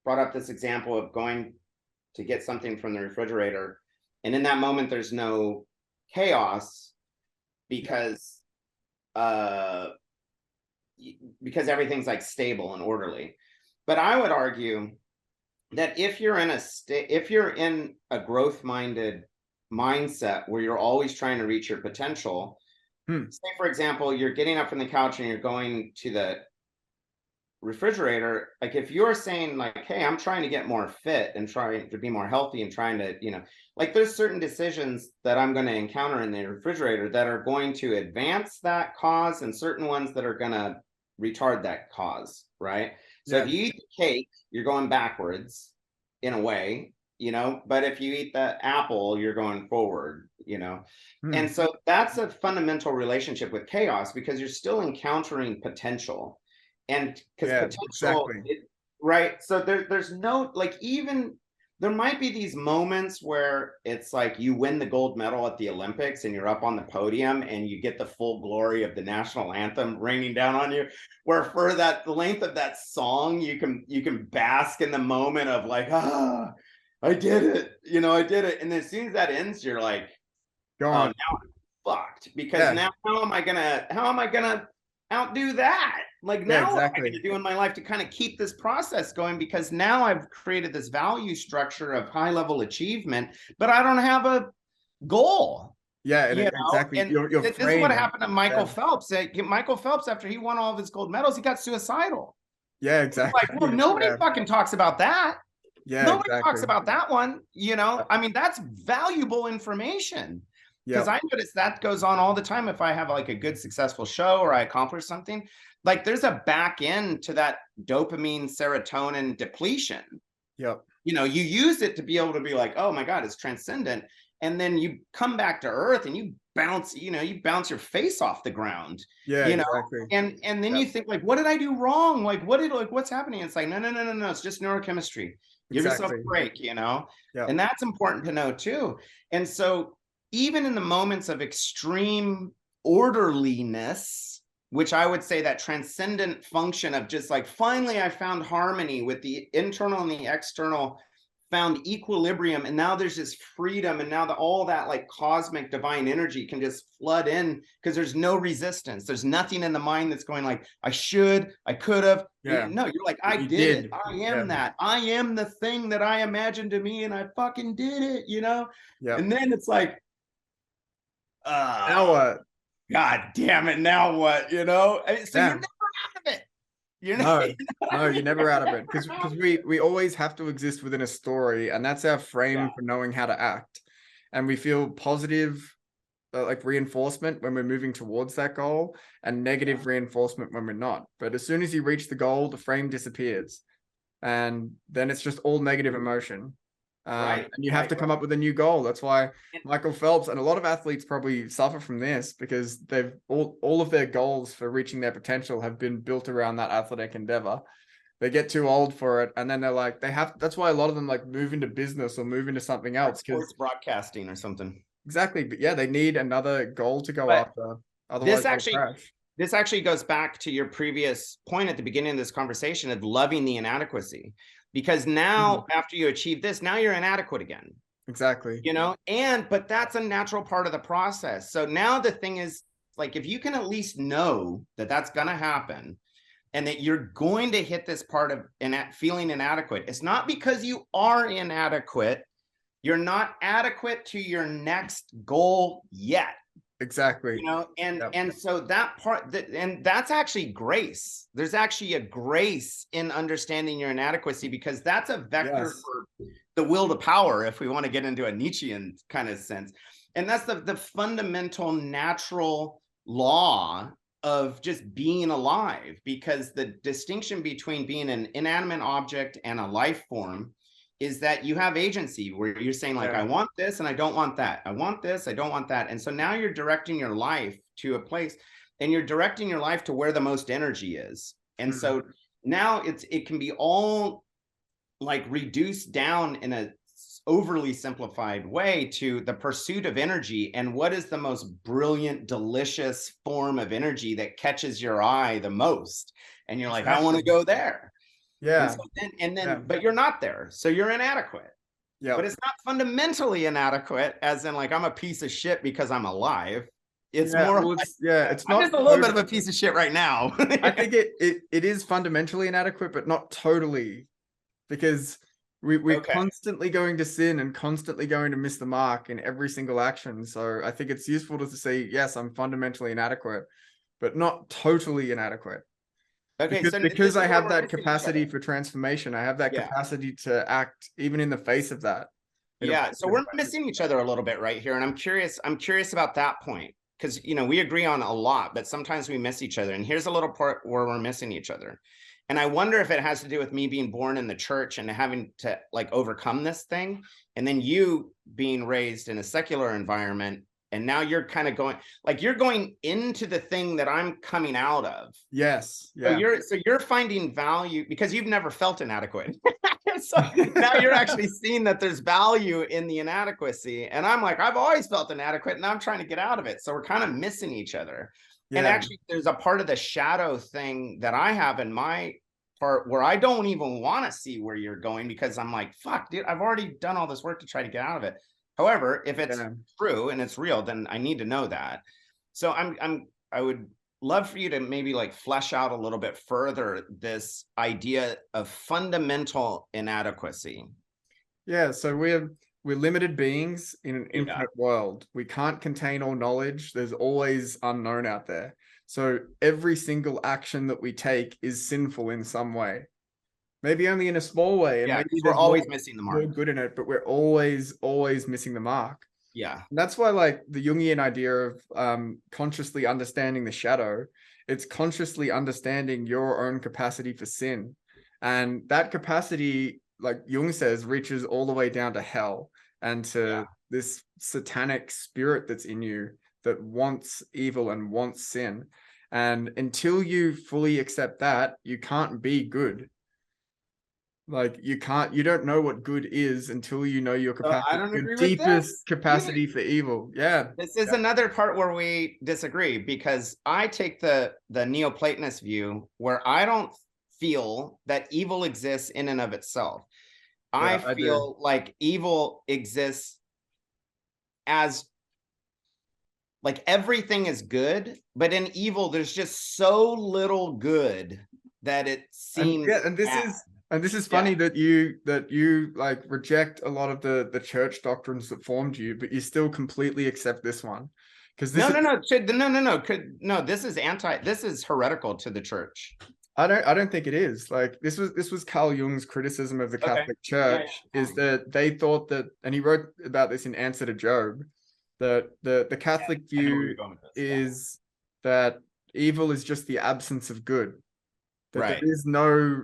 brought up this example of going to get something from the refrigerator, and in that moment there's no chaos because because everything's like stable and orderly. But I would argue that if you're in a growth minded mindset where you're always trying to reach your potential, say for example, you're getting up from the couch and you're going to the refrigerator, like if you're saying like, hey, I'm trying to get more fit and trying to be more healthy and trying to, like there's certain decisions that I'm going to encounter in the refrigerator that are going to advance that cause and certain ones that are going to retard that cause, right? So if you eat the cake, you're going backwards in a way, but if you eat the apple, you're going forward, And so that's a fundamental relationship with chaos because you're still encountering potential. And because potential, right? So there's no, like, even there might be these moments where it's like you win the gold medal at the Olympics and you're up on the podium and you get the full glory of the national anthem raining down on you, where for the length of that song, you can bask in the moment of like, I did it, I did it. And as soon as that ends, you're like, go on. Now I'm fucked because now how am I gonna outdo that? Like now what am I going to do in my life to kind of keep this process going? Because now I've created this value structure of high level achievement, but I don't have a goal. Yeah, exactly. And this is what happened to Michael Phelps. Michael Phelps, after he won all of his gold medals, he got suicidal. Yeah, exactly. Like, well, nobody fucking talks about that. Yeah, nobody talks about that one. I mean, that's valuable information. Because I notice that goes on all the time. If I have like a good successful show or I accomplish something, like there's a back end to that dopamine, serotonin depletion. Yep. You use it to be able to be like, oh my God, it's transcendent. And then you come back to earth and you bounce your face off the ground. Yeah, exactly. And then you think like, what did I do wrong? Like, what's happening? It's like, no. It's just neurochemistry. Give yourself a break, And that's important to know too. And so even in the moments of extreme orderliness, which I would say that transcendent function of just like, finally, I found harmony with the internal and the external, found equilibrium. And now there's this freedom. And now all that like cosmic divine energy can just flood in because there's no resistance. There's nothing in the mind that's going like, I could have. Yeah. No, you're like, I did it. I am that. I am the thing that I imagined to me and I fucking did it, Yeah. And then it's like, now what? God damn it! Now what? So you're never out of it. You're never out of it because we always have to exist within a story, and that's our frame for knowing how to act. And we feel positive, like reinforcement when we're moving towards that goal, and negative reinforcement when we're not. But as soon as you reach the goal, the frame disappears, and then it's just all negative emotion. And you have to come up with a new goal. That's why Michael Phelps and a lot of athletes probably suffer from this because they've all of their goals for reaching their potential have been built around that athletic endeavor. They get too old for it, and then they're like, that's why a lot of them like move into business or move into something else, sports broadcasting or something. Exactly, but they need another goal to go after. Otherwise, this actually goes back to your previous point at the beginning of this conversation of loving the inadequacy. Because now, after you achieve this, now you're inadequate again. Exactly. But that's a natural part of the process. So now the thing is, like, if you can at least know that that's going to happen and that you're going to hit this part of feeling inadequate, it's not because you are inadequate. You're not adequate to your next goal yet. Exactly. And so that part, and that's actually grace. There's actually a grace in understanding your inadequacy because that's a vector for the will to power, if we want to get into a Nietzschean kind of sense. And that's the fundamental natural law of just being alive, because the distinction between being an inanimate object and a life form is that you have agency where you're saying like, I want this and I don't want that. I want this, I don't want that. And so now you're directing your life to a place, and you're directing your life to where the most energy is. And so now it can be all like reduced down in a overly simplified way to the pursuit of energy. And what is the most brilliant, delicious form of energy that catches your eye the most? And you're like, I want to go there. Yeah. Yeah. But you're not there. So you're inadequate. Yeah. But it's not fundamentally inadequate, as in like I'm a piece of shit because I'm alive. It's Yeah. more Well, like it's I'm not just a little bit of a piece of shit right now. I think it is fundamentally inadequate, but not totally, because we're Okay. constantly going to sin and constantly going to miss the mark in every single action. So I think it's useful to say, yes, I'm fundamentally inadequate, but not totally inadequate. Okay, so this Because is I where have we're that missing each capacity other. for transformation. I have that Yeah. capacity to act even in the face of that. Yeah, so we're missing each other a little bit right here, and I'm curious about that point, because we agree on a lot, but sometimes we miss each other. And here's a little part where we're missing each other. And I wonder if it has to do with me being born in the church and having to like overcome this thing, and then you being raised in a secular environment, and now you're kind of you're going into the thing that I'm coming out of. Yes. Yeah. So you're finding value because you've never felt inadequate. So now you're actually seeing that there's value in the inadequacy. And I'm like, I've always felt inadequate and I'm trying to get out of it. So we're kind of missing each other. Yeah. And actually, there's a part of the shadow thing that I have in my part where I don't even want to see where you're going, because I'm like, fuck, dude, I've already done all this work to try to get out of it. However, if it's true and it's real, then I need to know that. So I would love for you to maybe like flesh out a little bit further this idea of fundamental inadequacy. Yeah, so we're limited beings in an infinite world. We can't contain all knowledge. There's always unknown out there. So every single action that we take is sinful in some way. Maybe only in a small way, and maybe we're always missing the mark. More good in it, but we're always missing the mark. Yeah. And that's why, like, the Jungian idea of consciously understanding the shadow, it's consciously understanding your own capacity for sin. And that capacity, like Jung says, reaches all the way down to hell and to this satanic spirit that's in you that wants evil and wants sin. And until you fully accept that, you can't be good. Like you don't know what good is until you know your capacity, your deepest capacity for evil. Yeah. This is another part where we disagree, because I take the Neoplatonist view where I don't feel that evil exists in and of itself. I feel like evil exists as like everything is good, but in evil there's just so little good that it seems and this is funny that you like reject a lot of the church doctrines that formed you, but you still completely accept this one. Because no, this is heretical to the church. I don't think it is. Like this was Carl Jung's criticism of the Catholic Church, is that they thought that, and he wrote about this in Answer to Job, that the Catholic view is that evil is just the absence of good. That there is no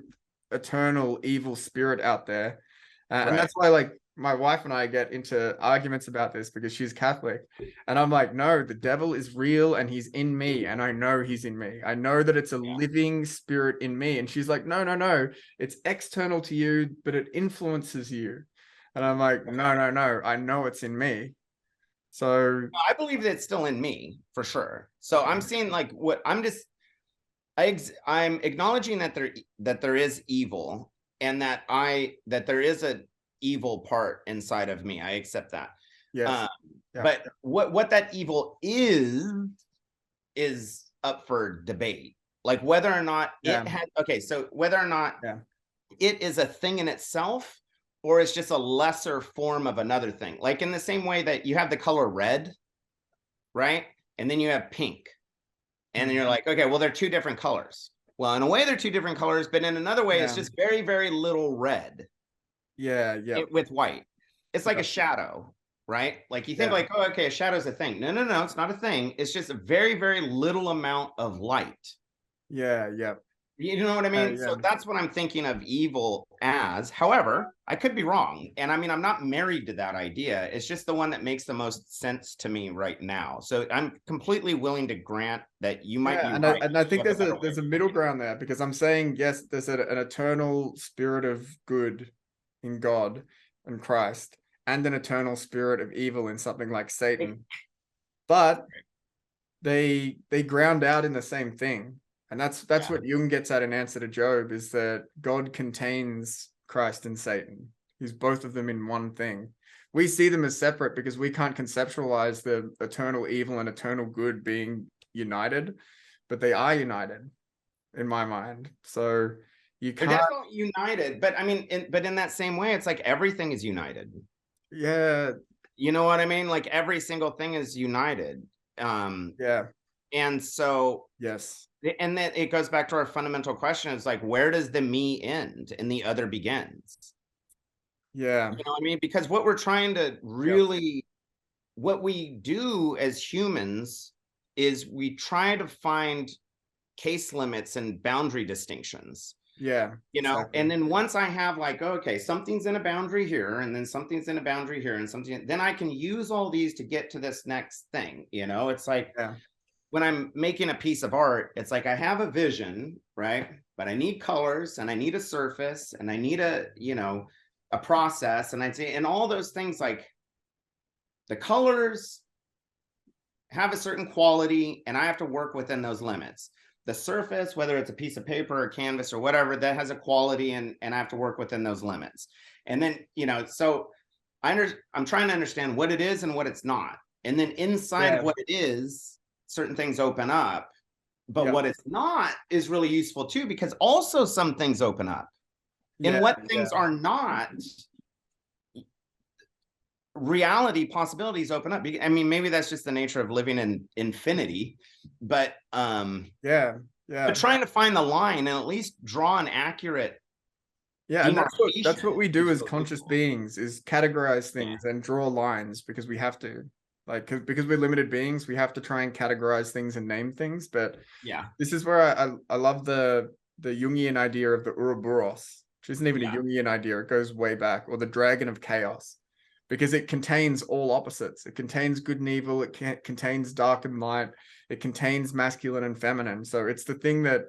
eternal evil spirit out there. And that's why, like, my wife and I get into arguments about this, because she's Catholic. And I'm like, no, the devil is real and he's in me. And I know he's in me. I know that it's a living spirit in me. And she's like, no. It's external to you, but it influences you. And I'm like, no. I know it's in me. So I believe that it's still in me for sure. So I'm seeing like what I'm acknowledging that there is evil, and that there is an evil part inside of me. I accept that. Yes. But what that evil is up for debate. Like whether or not it had whether or not it is a thing in itself, or it's just a lesser form of another thing. Like in the same way that you have the color red, right? And then you have pink. And then you're like, okay, well, they're two different colors. Well, in a way, they're two different colors, but in another way, it's just very, very little red. Yeah. With white. It's like a shadow, right? Like you think like, oh, okay, a shadow's a thing. No, it's not a thing. It's just a very, very little amount of light. Yeah. You know what I mean? So that's what I'm thinking of evil as. However, I could be wrong. And I mean, I'm not married to that idea. It's just the one that makes the most sense to me right now. So I'm completely willing to grant that you might be right. And I think there's a middle ground there, because I'm saying, yes, there's an eternal spirit of good in God and Christ, and an eternal spirit of evil in something like Satan. But they ground out in the same thing. And that's what Jung gets at in Answer to Job, is that God contains Christ and Satan. He's both of them in one thing. We see them as separate because we can't conceptualize the eternal evil and eternal good being united, but they are united in my mind. So you can't. They're definitely united, but I mean, in that same way, it's like everything is united. Yeah. You know what I mean? Like every single thing is united. Yeah. And so, yes. And then it goes back to our fundamental question: is like, where does the me end and the other begins? Yeah. You know what I mean? Because what we're trying to really, what we do as humans is we try to find case limits and boundary distinctions. Yeah. You know, exactly. And then once I have like, okay, something's in a boundary here, and then something's in a boundary here, and something, then I can use all these to get to this next thing. You know, it's like when I'm making a piece of art, it's like I have a vision, right? But I need colors, and I need a surface, and I need a, you know, a process, and I'd say, and all those things, like the colors have a certain quality, and I have to work within those limits. The surface, whether it's a piece of paper or canvas or whatever, that has a quality, and I have to work within those limits. And then, you know, so I'm trying to understand what it is and what it's not. And then inside of what it is, certain things open up. But what it's not is really useful too, because also some things open up. And what things are not, reality possibilities open up. I mean, maybe that's just the nature of living in infinity, but but trying to find the line and at least draw an accurate and that's what we do as conscious beings, is categorize things and draw lines, because we have to, like, because we're limited beings, we have to try and categorize things and name things. But this is where I love the Jungian idea of the Ouroboros, which isn't even a Jungian idea, it goes way back, or the dragon of chaos, because it contains all opposites. It contains good and evil. It contains dark and light. It contains masculine and feminine. So it's the thing that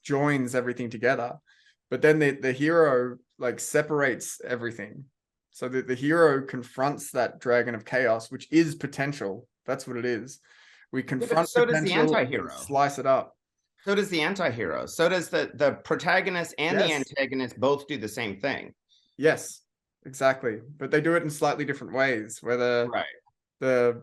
joins everything together. But then the hero like separates everything. So the hero confronts that dragon of chaos, which is potential. That's what it is. We confront so does the anti-hero. Slice it up. So does the anti-hero. So does the protagonist and the antagonist both do the same thing. Yes. Exactly, but they do it in slightly different ways. Where the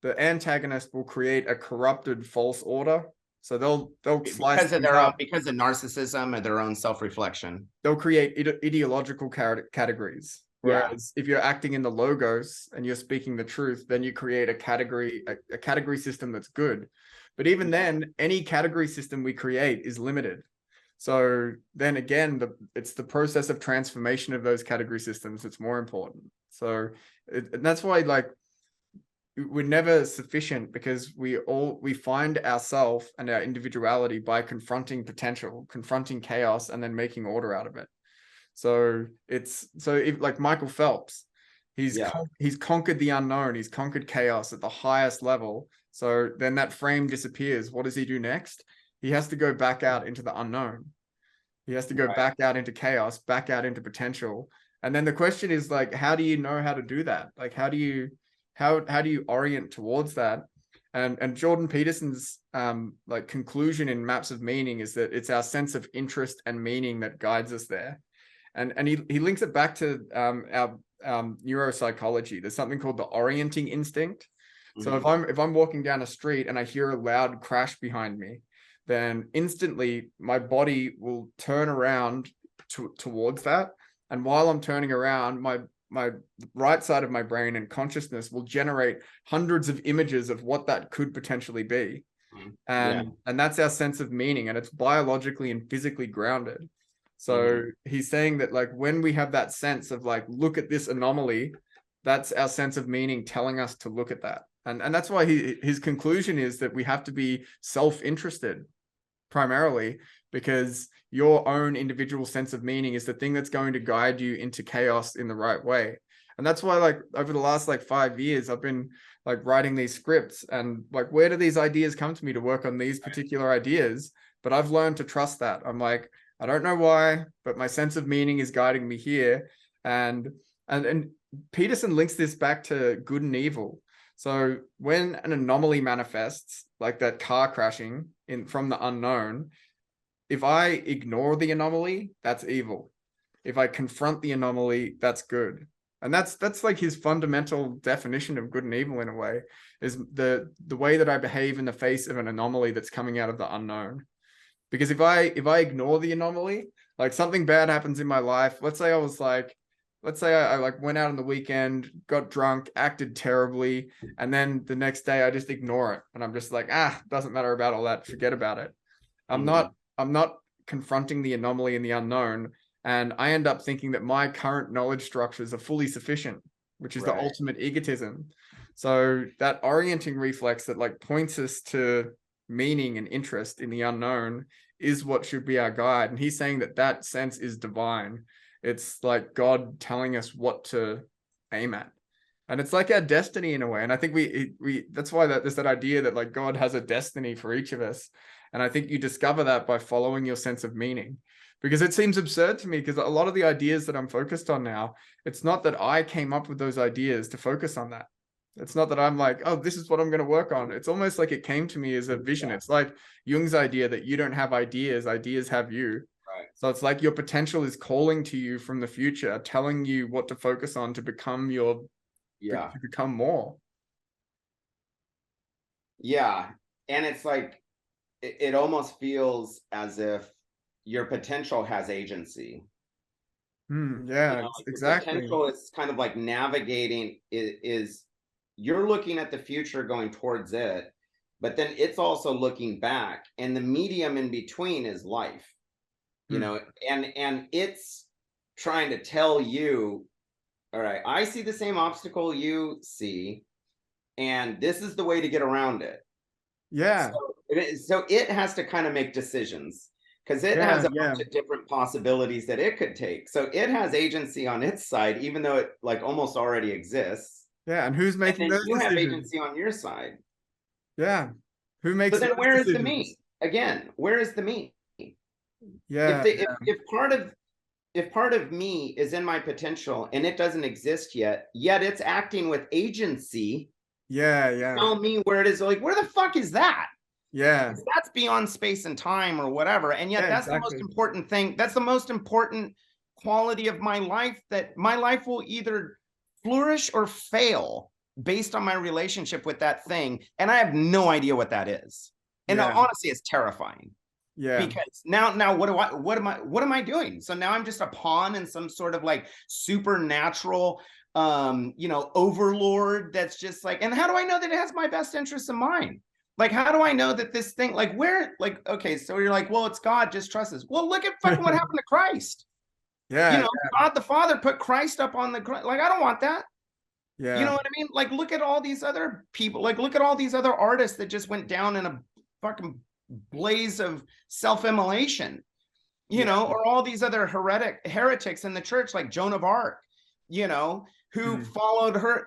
antagonist will create a corrupted false order, so they'll slice because of narcissism and their own self-reflection. They'll create ideological categories. Whereas if you're acting in the logos and you're speaking the truth, then you create a category system that's good. But even then, any category system we create is limited. So then again, it's the process of transformation of those category systems that's more important. So and that's why, like, we're never sufficient, because we find ourselves and our individuality by confronting potential, confronting chaos, and then making order out of it. So if, like Michael Phelps, he's conquered the unknown, he's conquered chaos at the highest level. So then that frame disappears. What does he do next? He has to go back out into the unknown. He has to go back out into chaos, back out into potential. And then the question is, like, how do you know how to do that? Like, how do you orient towards that? And Jordan Peterson's like conclusion in Maps of Meaning is that it's our sense of interest and meaning that guides us there. And he links it back to our neuropsychology. There's something called the orienting instinct. So if I'm walking down a street and I hear a loud crash behind me, then instantly my body will turn around towards that. And while I'm turning around, my right side of my brain and consciousness will generate hundreds of images of what that could potentially be. And that's our sense of meaning, and it's biologically and physically grounded. So he's saying that, like, when we have that sense of, like, look at this anomaly, that's our sense of meaning telling us to look at that. And that's why his conclusion is that we have to be self-interested primarily, because your own individual sense of meaning is the thing that's going to guide you into chaos in the right way. And that's why, like, over the last 5 years, I've been like writing these scripts, and like, where do these ideas come to me to work on these particular ideas? But I've learned to trust that. I'm like, I don't know why, but my sense of meaning is guiding me here. And Peterson links this back to good and evil. So when an anomaly manifests, like that car crashing from the unknown, if I ignore the anomaly, that's evil. If I confront the anomaly, that's good. And that's like his fundamental definition of good and evil in a way, is the way that I behave in the face of an anomaly that's coming out of the unknown. Because if I ignore the anomaly, like something bad happens in my life, let's say I like went out on the weekend, got drunk, acted terribly, and then the next day I just ignore it and I'm just like, doesn't matter about all that, forget about it. I'm not confronting the anomaly and the unknown, and I end up thinking that my current knowledge structures are fully sufficient, which is the ultimate egotism. So that orienting reflex that like points us to meaning and interest in the unknown is what should be our guide. And he's saying that that sense is divine. It's like God telling us what to aim at. And it's like our destiny in a way. And I think we that's why there's that idea that like God has a destiny for each of us. And I think you discover that by following your sense of meaning. Because it seems absurd to me, because a lot of the ideas that I'm focused on now, it's not that I came up with those ideas to focus on that. It's not that I'm like, oh, this is what I'm going to work on. It's almost like it came to me as a vision. It's like Jung's idea that you don't have ideas, ideas have you. Right. So it's like your potential is calling to you from the future, telling you what to focus on to become to become more. Yeah. And it's like, it almost feels as if your potential has agency. Yeah, Like exactly. potential is kind of like navigating, is you're looking at the future going towards it, but then it's also looking back, and the medium in between is life, and it's trying to tell you, all right, I see the same obstacle you see, and this is the way to get around it. Yeah. So it has to kind of make decisions, because it has a bunch of different possibilities that it could take. So it has agency on its side, even though it like almost already exists. Yeah, and who's making those you decisions? have agency on your side. Yeah. Who makes But then those where decisions? is the me? Again, where is the me? Yeah. If part of me is in my potential and it doesn't exist yet it's acting with agency. Yeah. Tell me where it is. Like, where the fuck is that? Yeah. That's beyond space and time or whatever. And yet that's the most important thing. That's the most important quality of my life, that my life will either flourish or fail based on my relationship with that thing. And I have no idea what that is. And honestly, it's terrifying. Yeah. Because now what am I doing? So now I'm just a pawn in some sort of like supernatural overlord that's just like, and how do I know that it has my best interests in mind? Like, how do I know that this thing, like, where, like, okay, so you're like, well, it's God, just trust us. Well, look at fucking what happened to Christ. Yeah. God the Father put Christ up on the, like, I don't want that. Yeah. You know what I mean? Like, look at all these other people, like, look at all these other artists that just went down in a fucking blaze of self-immolation, or all these other heretics in the church, like Joan of Arc, who followed her,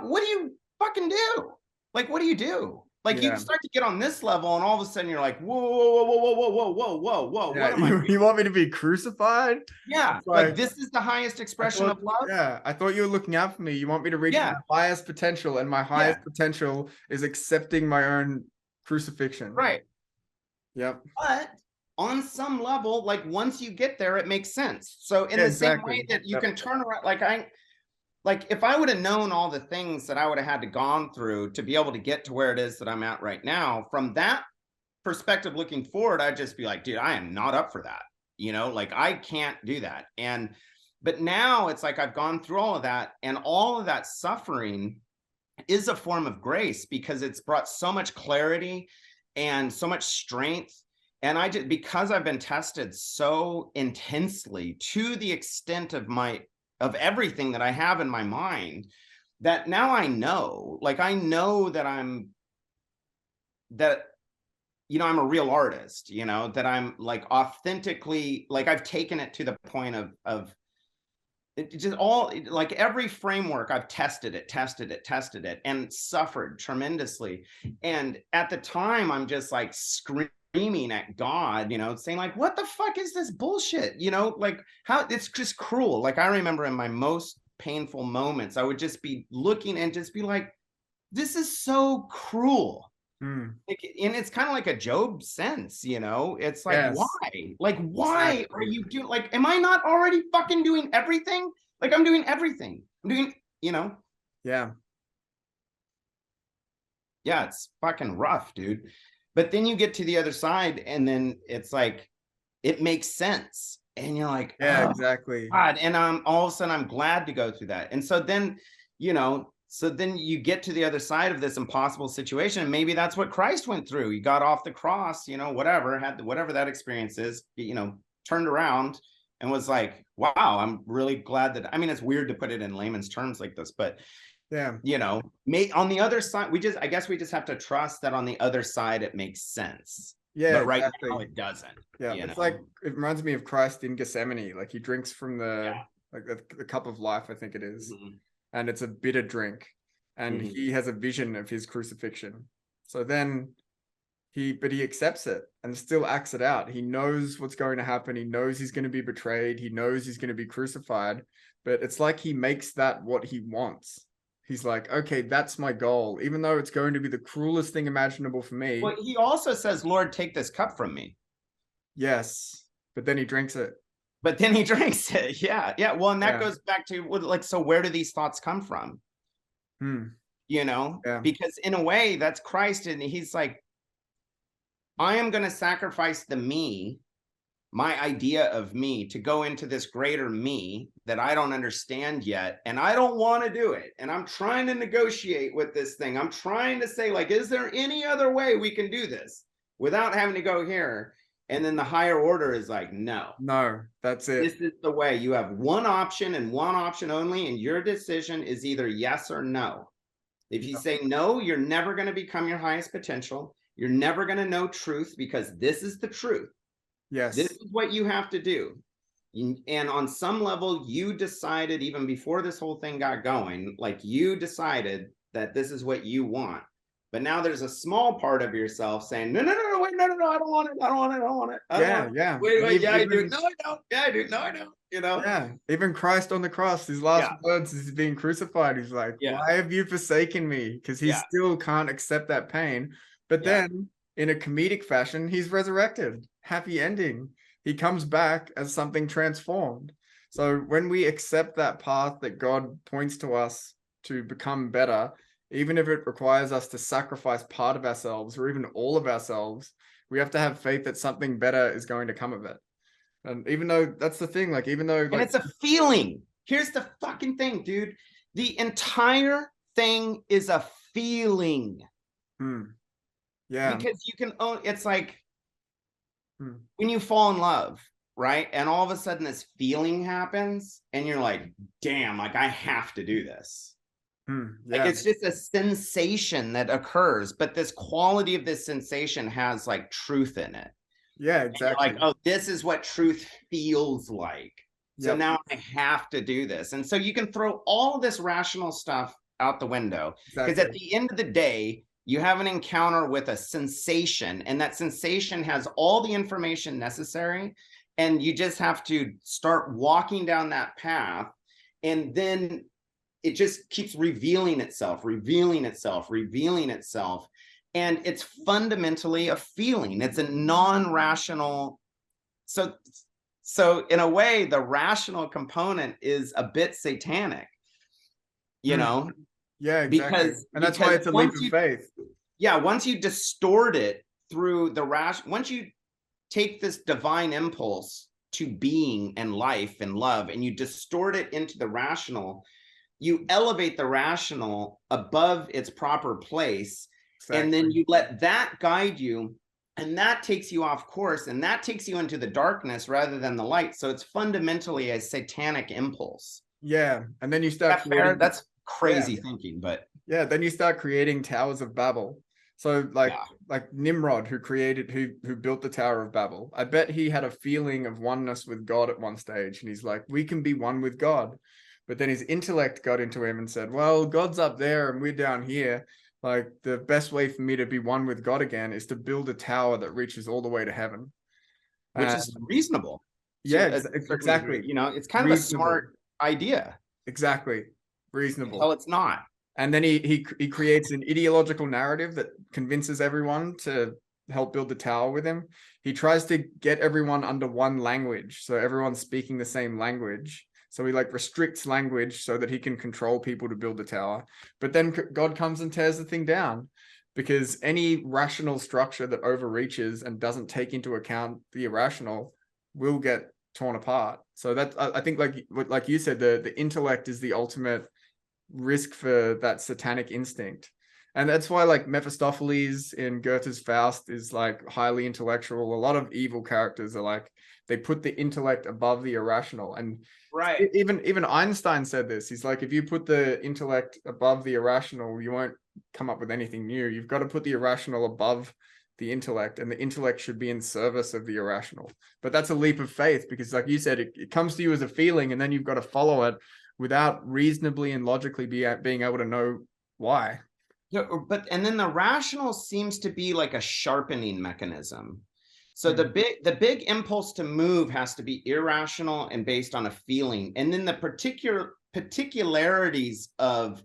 what do you fucking do? Like, what do you do? Like, you start to get on this level, and all of a sudden you're like, whoa. Yeah, you want me to be crucified? Yeah, like this is the highest expression of love. Yeah, I thought you were looking out for me. You want me to reach my highest potential, and my highest potential is accepting my own crucifixion. Right. Yep. But on some level, like once you get there, it makes sense. So in the same way that you can turn around, like if I would have known all the things that I would have had to gone through to be able to get to where it is that I'm at right now, from that perspective looking forward, I'd just be like, dude, I am not up for that. Like I can't do that. But now it's like I've gone through all of that, and all of that suffering is a form of grace, because it's brought so much clarity and so much strength. And because I've been tested so intensely to the extent of everything that I have in my mind, that now I know that I'm a real artist, that I'm like authentically, like I've taken it to the point of it just all, like every framework I've tested it and suffered tremendously. And at the time I'm just like screaming at God, saying like, what the fuck is this bullshit? Like how it's just cruel. Like I remember in my most painful moments, I would just be looking and just be like, this is so cruel. Like, and it's kind of like a Job sense, you know? It's like, Yes. why? Like, why are you doing, like, am I not already fucking doing everything? Like, I'm doing everything. I'm doing, you know? Yeah. Yeah, it's fucking rough, dude. But then you get to the other side, and then it's like, it makes sense. And you're like, Yeah, oh, exactly. God. And all of a sudden, I'm glad to go through that. And so then, you know, so then you get to the other side of this impossible situation. And maybe that's what Christ went through. He got off the cross, you know, whatever, had whatever that experience is, you know, turned around and was like, wow, I'm really glad that, I mean, it's weird to put it in layman's terms like this, but Yeah. you know, on the other side, I guess we just have to trust that on the other side, it makes sense. Yeah, but right exactly. now it doesn't. Yeah, it's like, it reminds me of Christ in Gethsemane. Like he drinks from the like the cup of life, I think it is, and it's a bitter drink, and he has a vision of his crucifixion. So then he accepts it and still acts it out. He knows what's going to happen. He knows he's going to be betrayed. He knows he's going to be crucified, but it's like he makes that what he wants. He's like, okay, that's my goal, even though it's going to be the cruelest thing imaginable for me. Well, he also says, Lord, take this cup from me. Yes, but then he drinks it. But then he drinks it. Yeah. Yeah. Well, and that goes back to like, so where do these thoughts come from? You know, because in a way that's Christ. And he's like, I am going to sacrifice the me, my idea of me, to go into this greater me that I don't understand yet. And I don't want to do it. And I'm trying to negotiate with this thing. I'm trying to say, like, is there any other way we can do this without having to go here? And then the higher order is like, no, that's it. This is the way. You have one option and one option only. And your decision is either yes or no. If you say no, you're never going to become your highest potential. You're never going to know truth, because this is the truth. Yes. This is what you have to do. And on some level, you decided, even before this whole thing got going, like, you decided that this is what you want. But now there's a small part of yourself saying, no, wait, no, I don't want it. I don't want it. I don't want it. Yeah. Wait, yeah, I do. No, I don't. Yeah, I do. No, I don't. You know? Yeah. Even Christ on the cross, his last words as he's being crucified, he's like, why have you forsaken me? Because he still can't accept that pain. But then in a comedic fashion, he's resurrected. Happy ending. He comes back as something transformed. So when we accept that path that God points to us to become better, even if it requires us to sacrifice part of ourselves or even all of ourselves, we have to have faith that something better is going to come of it. And even though that's the thing, like, even though, like, and it's a feeling. Here's the fucking thing, dude. The entire thing is a feeling. Yeah. Because you can own, it's like when you fall in love, right? And all of a sudden this feeling happens and you're like, damn, like, I have to do this. Like, it's just a sensation that occurs, but this quality of this sensation has like truth in it. Yeah, exactly. Like, oh, this is what truth feels like. So now I have to do this. And so you can throw all this rational stuff out the window, because at the end of the day, you have an encounter with a sensation, and that sensation has all the information necessary. And you just have to start walking down that path. And then it just keeps revealing itself. And it's fundamentally a feeling. It's a non-rational. So in a way, the rational component is a bit satanic, you know? Yeah, exactly. And that's why it's a leap of faith. Yeah, once you distort it through the once you take this divine impulse to being and life and love, and you distort it into the rational, you elevate the rational above its proper place. And then you let that guide you, and that takes you off course, and that takes you into the darkness rather than the light. So it's fundamentally a satanic impulse. Yeah. And then you start creating, that's crazy thinking, but then you start creating Towers of Babel. So like Nimrod, who built the Tower of Babel, I bet he had a feeling of oneness with God at one stage, and he's like, we can be one with God. But then his intellect got into him and said, well, God's up there and we're down here. Like, the best way for me to be one with God again is to build a tower that reaches all the way to heaven. Which is reasonable. Yeah, exactly. You know, it's kind of a smart idea. Exactly. Reasonable. until it's not. And then he creates an ideological narrative that convinces everyone to help build the tower with him. He tries to get everyone under one language, so everyone's speaking the same language. So he like restricts language so that he can control people to build the tower. But then God comes and tears the thing down, because any rational structure that overreaches and doesn't take into account the irrational will get torn apart. So that, I think, like you said, the intellect is the ultimate risk for that satanic instinct. And that's why like Mephistopheles in Goethe's Faust is like highly intellectual. A lot of evil characters are like, they put the intellect above the irrational. And right, even Einstein said this. He's like, if you put the intellect above the irrational, you won't come up with anything new. You've got to put the irrational above the intellect, and the intellect should be in service of the irrational. But that's a leap of faith, because like you said, it comes to you as a feeling, and then you've got to follow it without reasonably and logically being able to know why. yeah, but and then the rational seems to be like a sharpening mechanism. So the big impulse to move has to be irrational and based on a feeling, and then the particularities of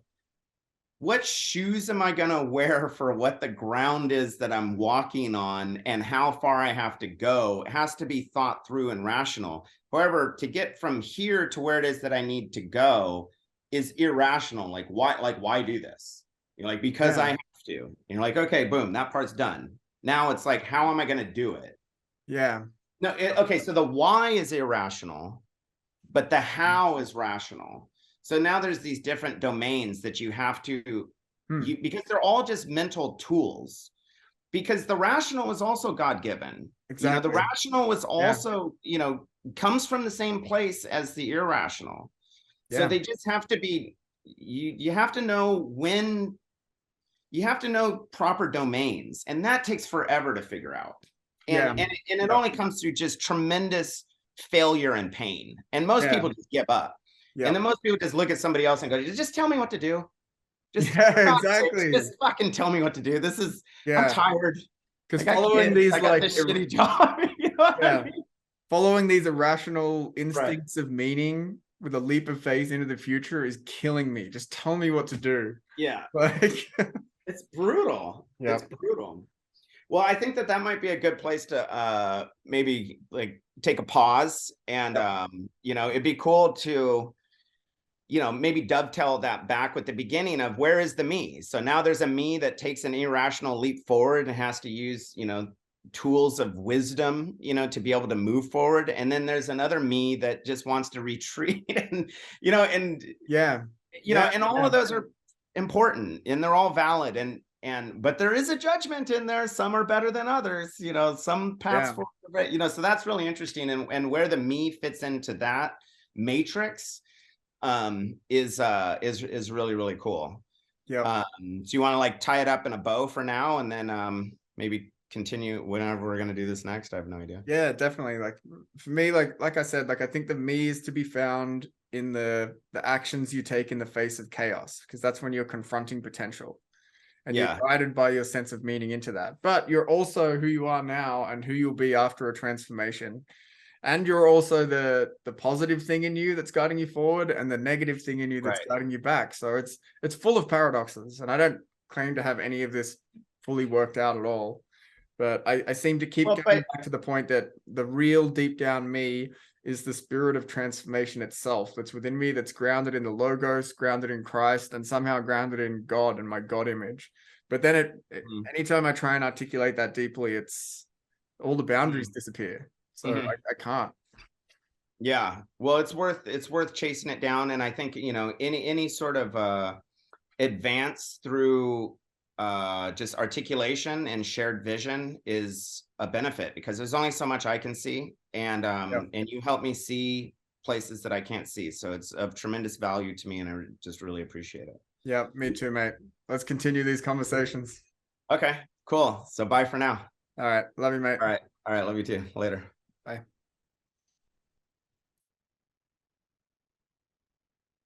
what shoes am I going to wear for what the ground is that I'm walking on and how far I have to go, it has to be thought through and rational. However, to get from here to where it is that I need to go is irrational. Like why do this? You're like, because I have to. And you're like, okay, boom, that part's done. Now it's like, how am I going to do it? Yeah. No, okay, so the why is irrational, but the how is rational. So now there's these different domains that you have to, because they're all just mental tools. Because the rational is also God-given. Exactly. You know, the rational was also, you know, comes from the same place as the irrational. So they just have to be, you have to know when, you have to know proper domains, and that takes forever to figure out. And it only comes through just tremendous failure and pain. And most people just give up. And then most people just look at somebody else and go, just tell me what to do. Just, exactly. Just fucking tell me what to do. This is, I'm tired. Because following these like this shitty job, you know what I mean? Following these irrational instincts of meaning with a leap of faith into the future is killing me. Just tell me what to do. Yeah. Like it's brutal. Yeah. It's brutal. Well, I think that might be a good place to maybe like take a pause, and you know, it'd be cool to, you know, maybe dovetail that back with the beginning of where is the me. So now there's a me that takes an irrational leap forward and has to use, you know, tools of wisdom, you know, to be able to move forward. And then there's another me that just wants to retreat, and, you know, and you know, and all of those are important and they're all valid. But there is a judgment in there. Some are better than others, you know, some paths forward, you know, so that's really interesting. And where the me fits into that matrix is really, really cool. So you want to like tie it up in a bow for now, and then maybe continue whenever we're going to do this next? I have no idea. Yeah, definitely. Like for me, like I said, like I think the me is to be found in the actions you take in the face of chaos, because that's when you're confronting potential. And you're guided by your sense of meaning into that. But you're also who you are now and who you'll be after a transformation. And you're also the positive thing in you that's guiding you forward, and the negative thing in you that's guiding you back. So it's full of paradoxes. And I don't claim to have any of this fully worked out at all. But I seem to keep going back to the point that the real deep down me is the spirit of transformation itself that's within me, that's grounded in the Logos, grounded in Christ, and somehow grounded in God and my God image. But then anytime I try and articulate that deeply, it's all the boundaries disappear. So I can't. Yeah, well, it's worth chasing it down. And I think, you know, any sort of advance through just articulation and shared vision is a benefit, because there's only so much I can see, and you help me see places that I can't see. So it's of tremendous value to me, and I just really appreciate it. Yeah, me too, mate. Let's continue these conversations. Okay, cool. So bye for now. All right. Love you, mate. All right. Love you too. Later.